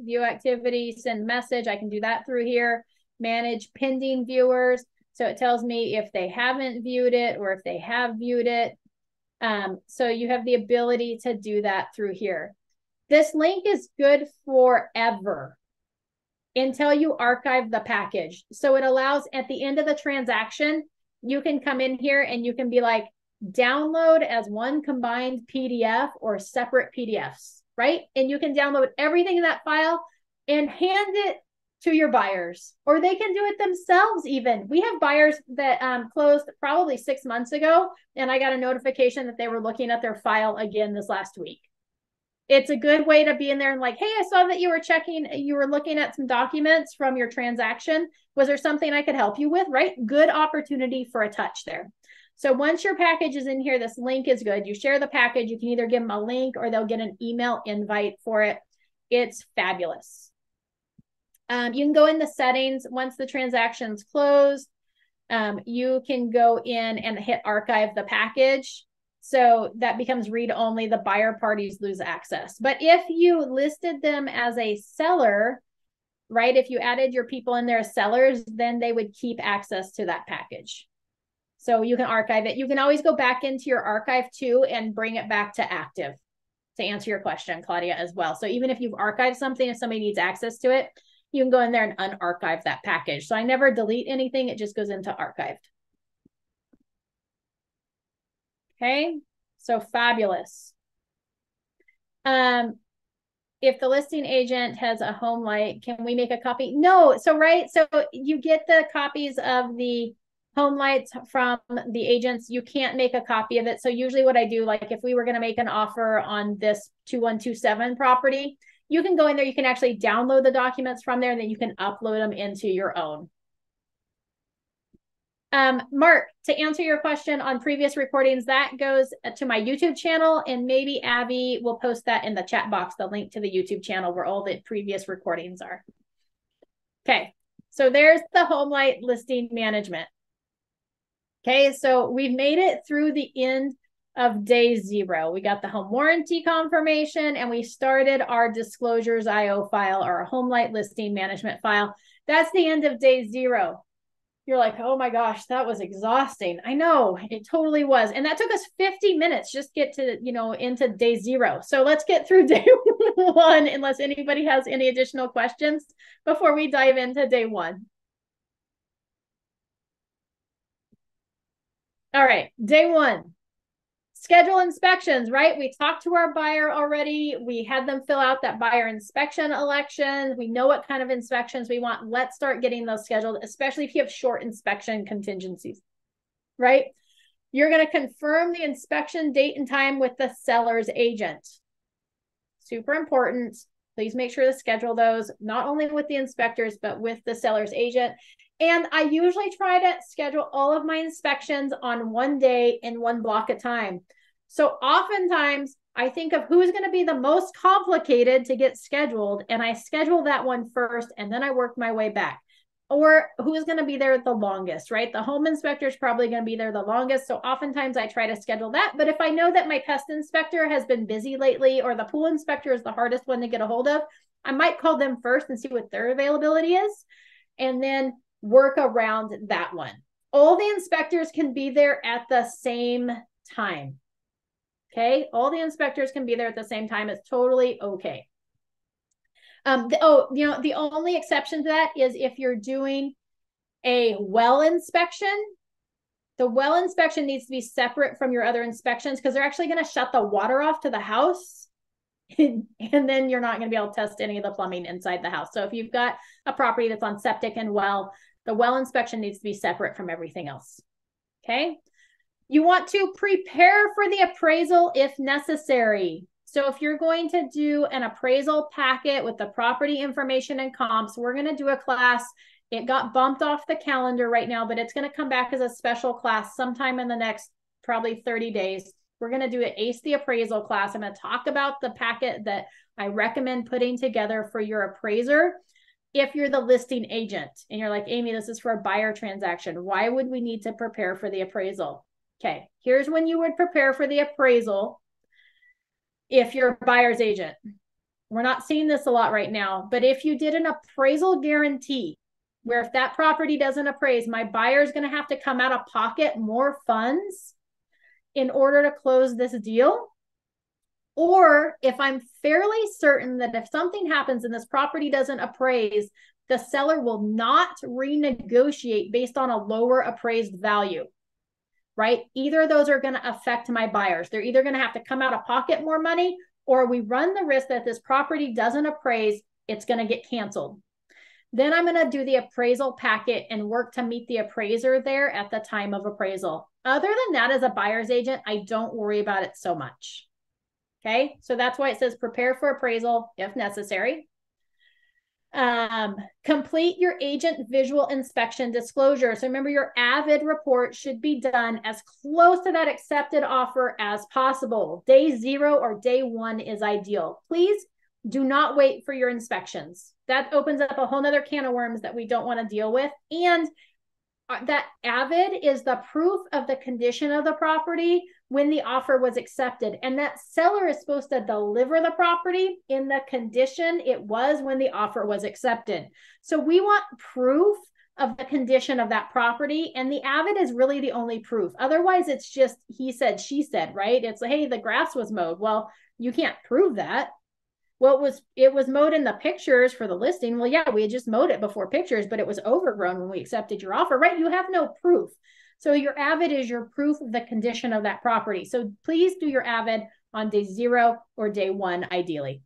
send message. I can do that through here. Manage pending viewers. So it tells me if they haven't viewed it or if they have viewed it. So you have the ability to do that through here. This link is good forever until you archive the package. So it allows at the end of the transaction, you can come in here and you can be like, download as one combined PDF or separate PDFs, right? And you can download everything in that file and hand it to your buyers, or they can do it themselves even. We have buyers that closed probably 6 months ago, and I got a notification that they were looking at their file again this last week. It's a good way to be in there and like, hey, I saw that you were looking at some documents from your transaction. Was there something I could help you with, right? Good opportunity for a touch there. So once your package is in here, this link is good. You share the package, you can either give them a link or they'll get an email invite for it. It's fabulous. You can go in the settings once the transaction's closed. You can go in and hit archive the package. So that becomes read only. The buyer parties lose access. But if you listed them as a seller, right, if you added your people in there as sellers, then they would keep access to that package. So you can archive it. You can always go back into your archive too and bring it back to active to answer your question, Claudia, as well. So even if you've archived something, if somebody needs access to it, you can go in there and unarchive that package. So I never delete anything. It just goes into archived. Okay, so fabulous. If the listing agent has a HomeLight, can we make a copy? No, so right, so you get the copies of the HomeLights from the agents. You can't make a copy of it. So usually what I do, like if we were going to make an offer on this 2127 property, you can go in there, you can actually download the documents from there, and then you can upload them into your own. Mark, to answer your question on previous recordings, that goes to my YouTube channel, and maybe Abby will post that in the chat box, the link to the YouTube channel where all the previous recordings are. Okay, so there's the HomeLight listing management. Okay, so we've made it through the end of day 0. We got the home warranty confirmation, and we started our disclosures IO file, our HomeLight listing management file. That's the end of day 0. You're like, oh my gosh, that was exhausting. I know, it totally was. And that took us 50 minutes just get to, into day 0. So let's get through day 1, unless anybody has any additional questions before we dive into day 1. All right, day 1. Schedule inspections, right? We talked to our buyer already. We had them fill out that buyer inspection election. We know what kind of inspections we want. Let's start getting those scheduled, especially if you have short inspection contingencies, right? You're going to confirm the inspection date and time with the seller's agent. Super important. Please make sure to schedule those, not only with the inspectors, but with the seller's agent. And I usually try to schedule all of my inspections on one day in one block of time. So oftentimes I think of who's going to be the most complicated to get scheduled, and I schedule that one first, and then I work my way back. Or who's going to be there the longest, right? The home inspector is probably going to be there the longest. So oftentimes I try to schedule that. But if I know that my pest inspector has been busy lately, or the pool inspector is the hardest one to get a hold of, I might call them first and see what their availability is, and then work around that one. All the inspectors can be there at the same time. Okay, all the inspectors can be there at the same time. It's totally okay. The only exception to that is if you're doing a well inspection. The well inspection needs to be separate from your other inspections, because they're actually going to shut the water off to the house. And then you're not going to be able to test any of the plumbing inside the house. So if you've got a property that's on septic and well, the well inspection needs to be separate from everything else. Okay. You want to prepare for the appraisal if necessary. So if you're going to do an appraisal packet with the property information and comps, we're going to do a class. It got bumped off the calendar right now, but it's going to come back as a special class sometime in the next probably 30 days. We're going to do an ACE the appraisal class. I'm going to talk about the packet that I recommend putting together for your appraiser. If you're the listing agent and you're like, Amy, this is for a buyer transaction, why would we need to prepare for the appraisal? Okay, here's when you would prepare for the appraisal if you're a buyer's agent. We're not seeing this a lot right now, but if you did an appraisal guarantee, where if that property doesn't appraise, my buyer is going to have to come out of pocket more funds in order to close this deal. Or if I'm fairly certain that if something happens and this property doesn't appraise, the seller will not renegotiate based on a lower appraised value, right? Either of those are going to affect my buyers. They're either going to have to come out of pocket more money, or we run the risk that this property doesn't appraise, it's going to get canceled. Then I'm going to do the appraisal packet and work to meet the appraiser there at the time of appraisal. Other than that, as a buyer's agent, I don't worry about it so much. Okay, so that's why it says prepare for appraisal if necessary. Complete your agent visual inspection disclosure. So remember, your AVID report should be done as close to that accepted offer as possible. Day 0 or day 1 is ideal. Please do not wait for your inspections. That opens up a whole nother can of worms that we don't want to deal with. And that AVID is the proof of the condition of the property when the offer was accepted. And that seller is supposed to deliver the property in the condition it was when the offer was accepted. So we want proof of the condition of that property. And the AVID is really the only proof. Otherwise, it's just he said, she said, right? It's like, hey, the grass was mowed. Well, you can't prove that. Well, it was mowed in the pictures for the listing. Well, yeah, we had just mowed it before pictures, but it was overgrown when we accepted your offer, right? You have no proof. So your AVID is your proof of the condition of that property. So please do your AVID on day 0 or day 1, ideally.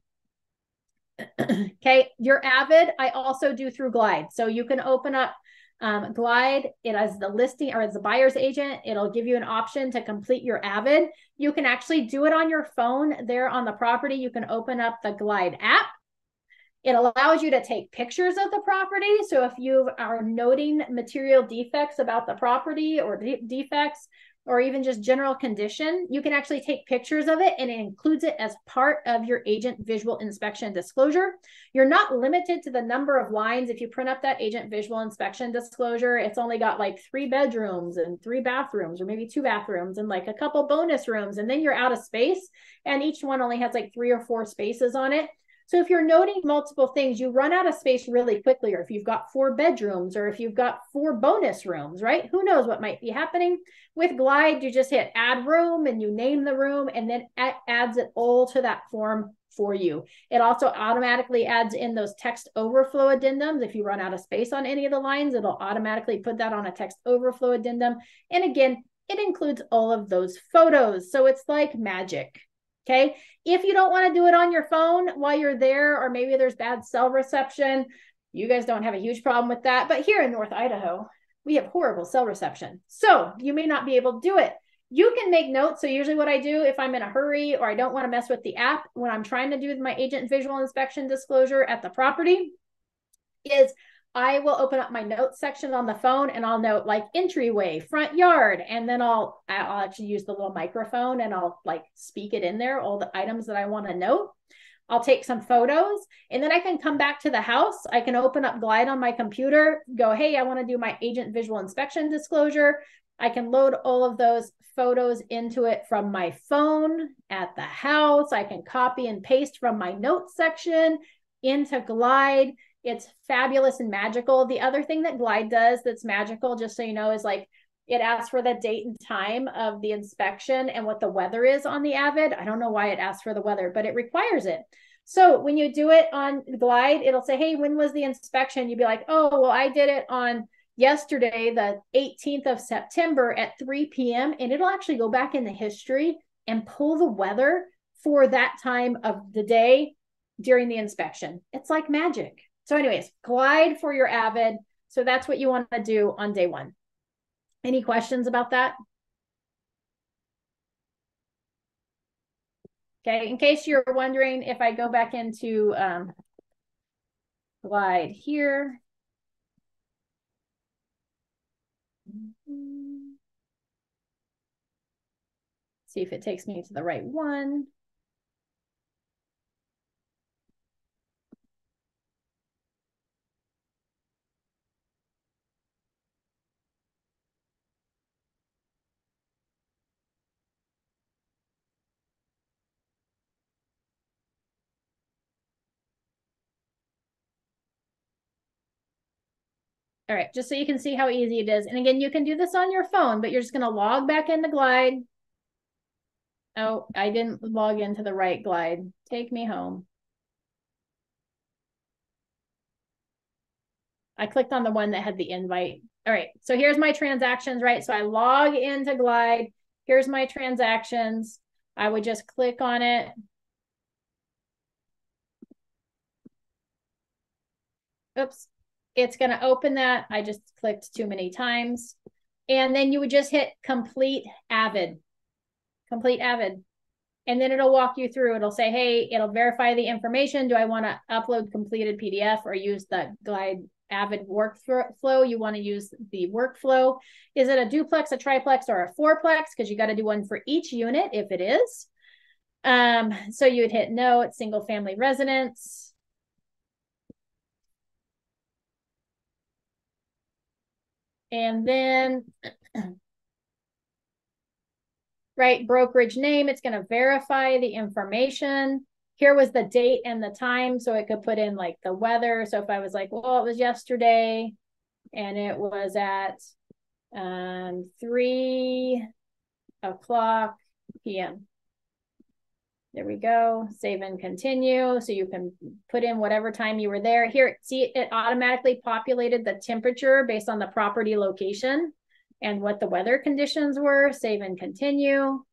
Okay, your AVID, I also do through Glide. So you can open up Glide, it as the listing or as the buyer's agent, it'll give you an option to complete your AVID. You can actually do it on your phone there on the property. You can open up the Glide app. It allows you to take pictures of the property. So if you are noting material defects about the property or defects, or even just general condition, you can actually take pictures of it, and it includes it as part of your agent visual inspection disclosure. You're not limited to the number of lines. If you print up that agent visual inspection disclosure, it's only got like 3 bedrooms and 3 bathrooms, or maybe 2 bathrooms and like a couple bonus rooms, and then you're out of space, and each one only has like 3 or 4 spaces on it. So if you're noting multiple things, you run out of space really quickly, or if you've got 4 bedrooms, or if you've got 4 bonus rooms, right? Who knows what might be happening? With Glide, you just hit add room and you name the room, and then it adds it all to that form for you. It also automatically adds in those text overflow addendums. If you run out of space on any of the lines, it'll automatically put that on a text overflow addendum. And again, it includes all of those photos. So it's like magic. Okay. If you don't want to do it on your phone while you're there, or maybe there's bad cell reception, you guys don't have a huge problem with that. But here in North Idaho, we have horrible cell reception. So you may not be able to do it. You can make notes. So usually what I do if I'm in a hurry or I don't want to mess with the app when I'm trying to do my agent visual inspection disclosure at the property is I will open up my notes section on the phone and I'll note like entryway, front yard, and then I'll actually use the little microphone and I'll like speak it in there, all the items that I want to note. I'll take some photos and then I can come back to the house. I can open up Glide on my computer, go, hey, I want to do my agent visual inspection disclosure. I can load all of those photos into it from my phone at the house. I can copy and paste from my notes section into Glide. It's fabulous and magical. The other thing that Glide does that's magical, just so you know, is like it asks for the date and time of the inspection and what the weather is on the Avid. I don't know why it asks for the weather, but it requires it. So when you do it on Glide, it'll say, hey, when was the inspection? You'd be like, oh, well, I did it on yesterday, the 18th of September at 3 p.m. And it'll actually go back in the history and pull the weather for that time of the day during the inspection. It's like magic. So anyways, Glide for your Avid. So that's what you want to do on day one. Any questions about that? Okay, in case you're wondering, if I go back into Glide here. See if it takes me to the right one. All right, just so you can see how easy it is. And again, you can do this on your phone, but you're just going to log back into Glide. Oh, I didn't log into the right Glide. Take me home. I clicked on the one that had the invite. All right, so here's my transactions, right? So I log into Glide. Here's my transactions. I would just click on it. Oops, it's going to open that. I just clicked too many times. And then you would just hit complete Avid. Complete Avid. And then it'll walk you through. It'll say, hey, it'll verify the information. Do I want to upload completed PDF or use the Glide Avid workflow? You want to use the workflow. Is it a duplex, a triplex, or a fourplex? Because you got to do one for each unit if it is. So you would hit no, it's single family residence. And then, right, brokerage name, it's going to verify the information. Here was the date and the time, so it could put in like the weather. So if I was like, well, it was yesterday and it was at 3 o'clock p.m. There we go. Save and continue. So you can put in whatever time you were there. Here, see, it automatically populated the temperature based on the property location and what the weather conditions were. Save and continue.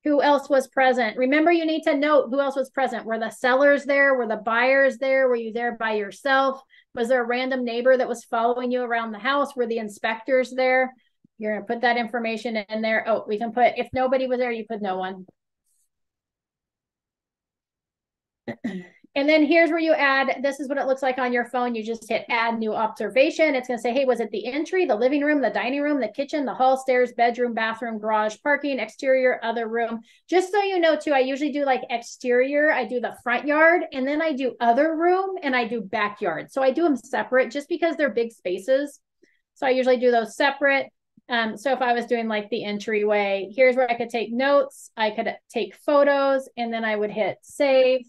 Who else was present? Remember, you need to note who else was present. Were the sellers there? Were the buyers there? Were you there by yourself? Was there a random neighbor that was following you around the house? Were the inspectors there? You're going to put that information in there. Oh, we can put, if nobody was there, you put no one. And then here's where you add, this is what it looks like on your phone. You just hit add new observation. It's going to say, hey, was it the entry, the living room, the dining room, the kitchen, the hall, stairs, bedroom, bathroom, garage, parking, exterior, other room? Just so you know too, I usually do like exterior, I do the front yard, and then I do other room, and I do backyard. So I do them separate just because they're big spaces. So I usually do those separate. So if I was doing like the entryway, here's where I could take notes, I could take photos, and then I would hit save.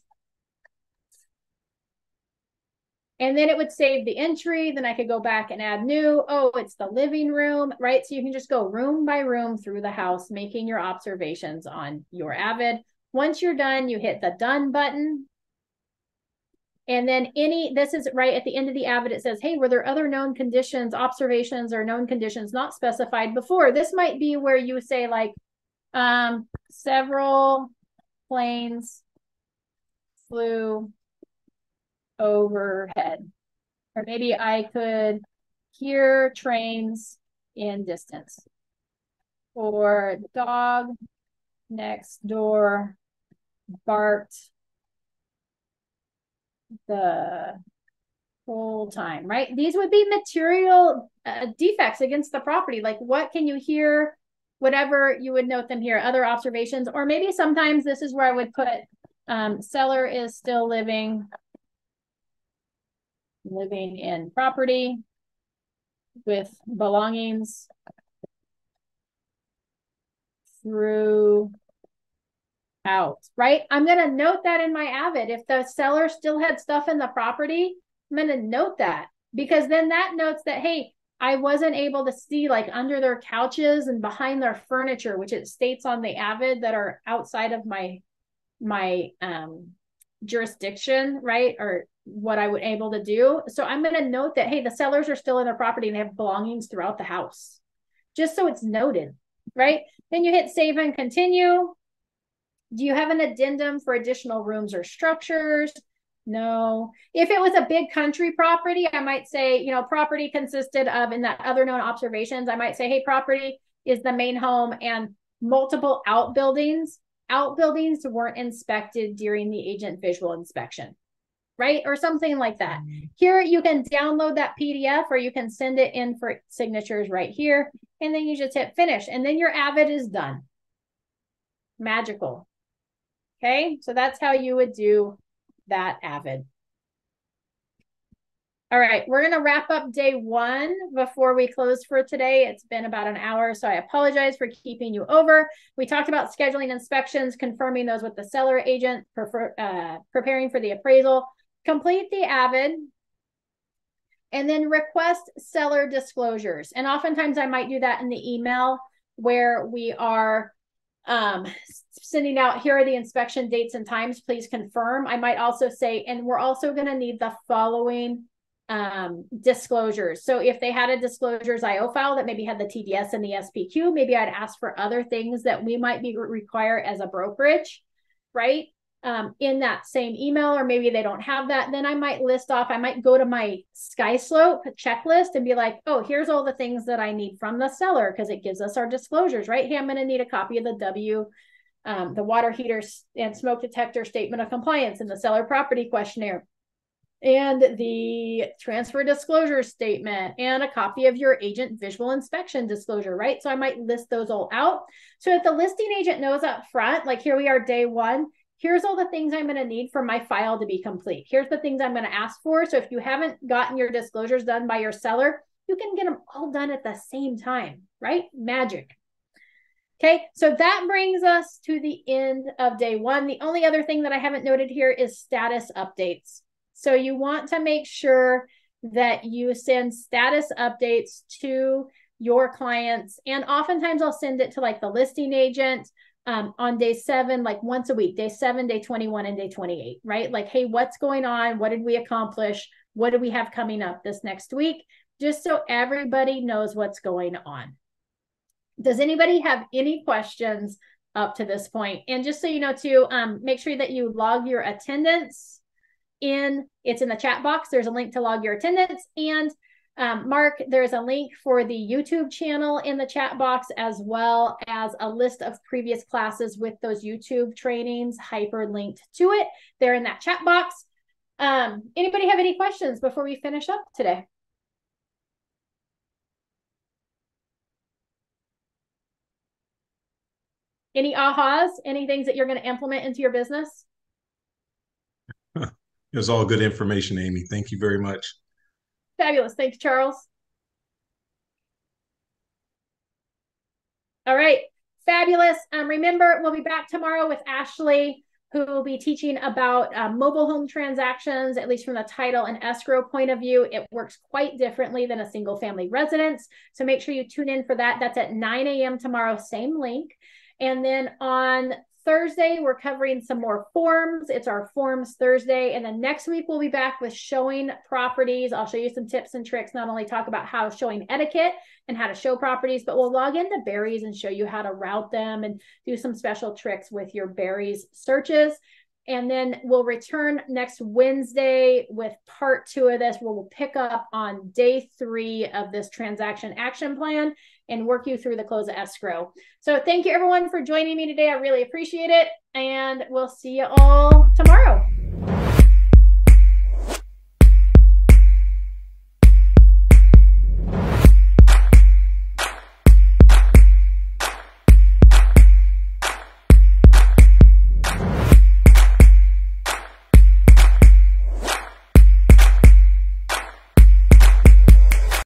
And then it would save the entry. Then I could go back and add new. Oh, it's the living room, right? So you can just go room by room through the house, making your observations on your Avid. Once you're done, you hit the done button. And then this is right at the end of the Avid, it says, hey, were there other known conditions, observations, or known conditions not specified before? This might be where you say like several planes flew overhead. Or maybe I could hear trains in distance. Or dog next door barked the Whole time, right? These would be material defects against the property. Like what can you hear? Whatever you would note them here, other observations, or maybe sometimes this is where I would put seller is still living in property with belongings throughout, right? I'm going to note that in my Avid. If the seller still had stuff in the property, I'm going to note that, because then that notes that, hey, I wasn't able to see like under their couches and behind their furniture, which it states on the Avid that are outside of my jurisdiction, right? Or what I would able to do. So I'm going to note that, hey, the sellers are still in their property and they have belongings throughout the house, just so it's noted, right? Then you hit save and continue. Do you have an addendum for additional rooms or structures? No. If it was a big country property, I might say, you know, property consisted of, in that other known observations, I might say, hey, property is the main home and multiple outbuildings. Outbuildings weren't inspected during the agent visual inspection, right? Or something like that. Here, you can download that PDF or you can send it in for signatures right here. And then you just hit finish. And then your Avid is done. Magical. Okay, so that's how you would do that Avid. All right, we're going to wrap up day one before we close for today. It's been about an hour, so I apologize for keeping you over. We talked about scheduling inspections, confirming those with the seller agent, preparing for the appraisal, complete the Avid, and then request seller disclosures. And oftentimes I might do that in the email where we are sending out, here are the inspection dates and times, please confirm. I might also say, and we're also going to need the following disclosures. So if they had a disclosures IO file that maybe had the TDS and the SPQ, maybe I'd ask for other things that we might be require as a brokerage, right? In that same email, or maybe they don't have that, then I might list off, I might go to my SkySlope checklist and be like, oh, here's all the things that I need from the seller, because it gives us our disclosures, right? Hey, I'm going to need a copy of the the water heater and smoke detector statement of compliance and the seller property questionnaire and the transfer disclosure statement and a copy of your agent visual inspection disclosure, right? So I might list those all out. So if the listing agent knows up front, like here we are day one, here's all the things I'm going to need for my file to be complete. Here's the things I'm going to ask for. So if you haven't gotten your disclosures done by your seller, you can get them all done at the same time, right? Magic. Okay, so that brings us to the end of day one. The only other thing that I haven't noted here is status updates. So you want to make sure that you send status updates to your clients. And oftentimes I'll send it to like the listing agent on day 7, like once a week, day 7, day 21, and day 28, right? Like, hey, what's going on? What did we accomplish? What do we have coming up this next week? Just so everybody knows what's going on. Does anybody have any questions up to this point? And just so you know too, make sure that you log your attendance it's in the chat box. There's a link to log your attendance. And Mark, there's a link for the YouTube channel in the chat box, as well as a list of previous classes with those YouTube trainings hyperlinked to it. They're in that chat box. Anybody have any questions before we finish up today? Any ahas? Any things that you're going to implement into your business? It was all good information, Amy. Thank you very much. Fabulous. Thanks, Charles. All right. Fabulous. Remember, we'll be back tomorrow with Ashley, who will be teaching about mobile home transactions, at least from the title and escrow point of view. It works quite differently than a single family residence. So make sure you tune in for that. That's at 9 a.m. tomorrow, same link. And then on Thursday, we're covering some more forms. It's our Forms Thursday. And then next week, we'll be back with showing properties. I'll show you some tips and tricks, not only talk about how showing etiquette and how to show properties, but we'll log into Barry's and show you how to route them and do some special tricks with your Barry's searches. And then we'll return next Wednesday with part 2 of this, where we'll pick up on day 3 of this transaction action plan and work you through the close of escrow. So thank you everyone for joining me today. I really appreciate it. And we'll see you all tomorrow.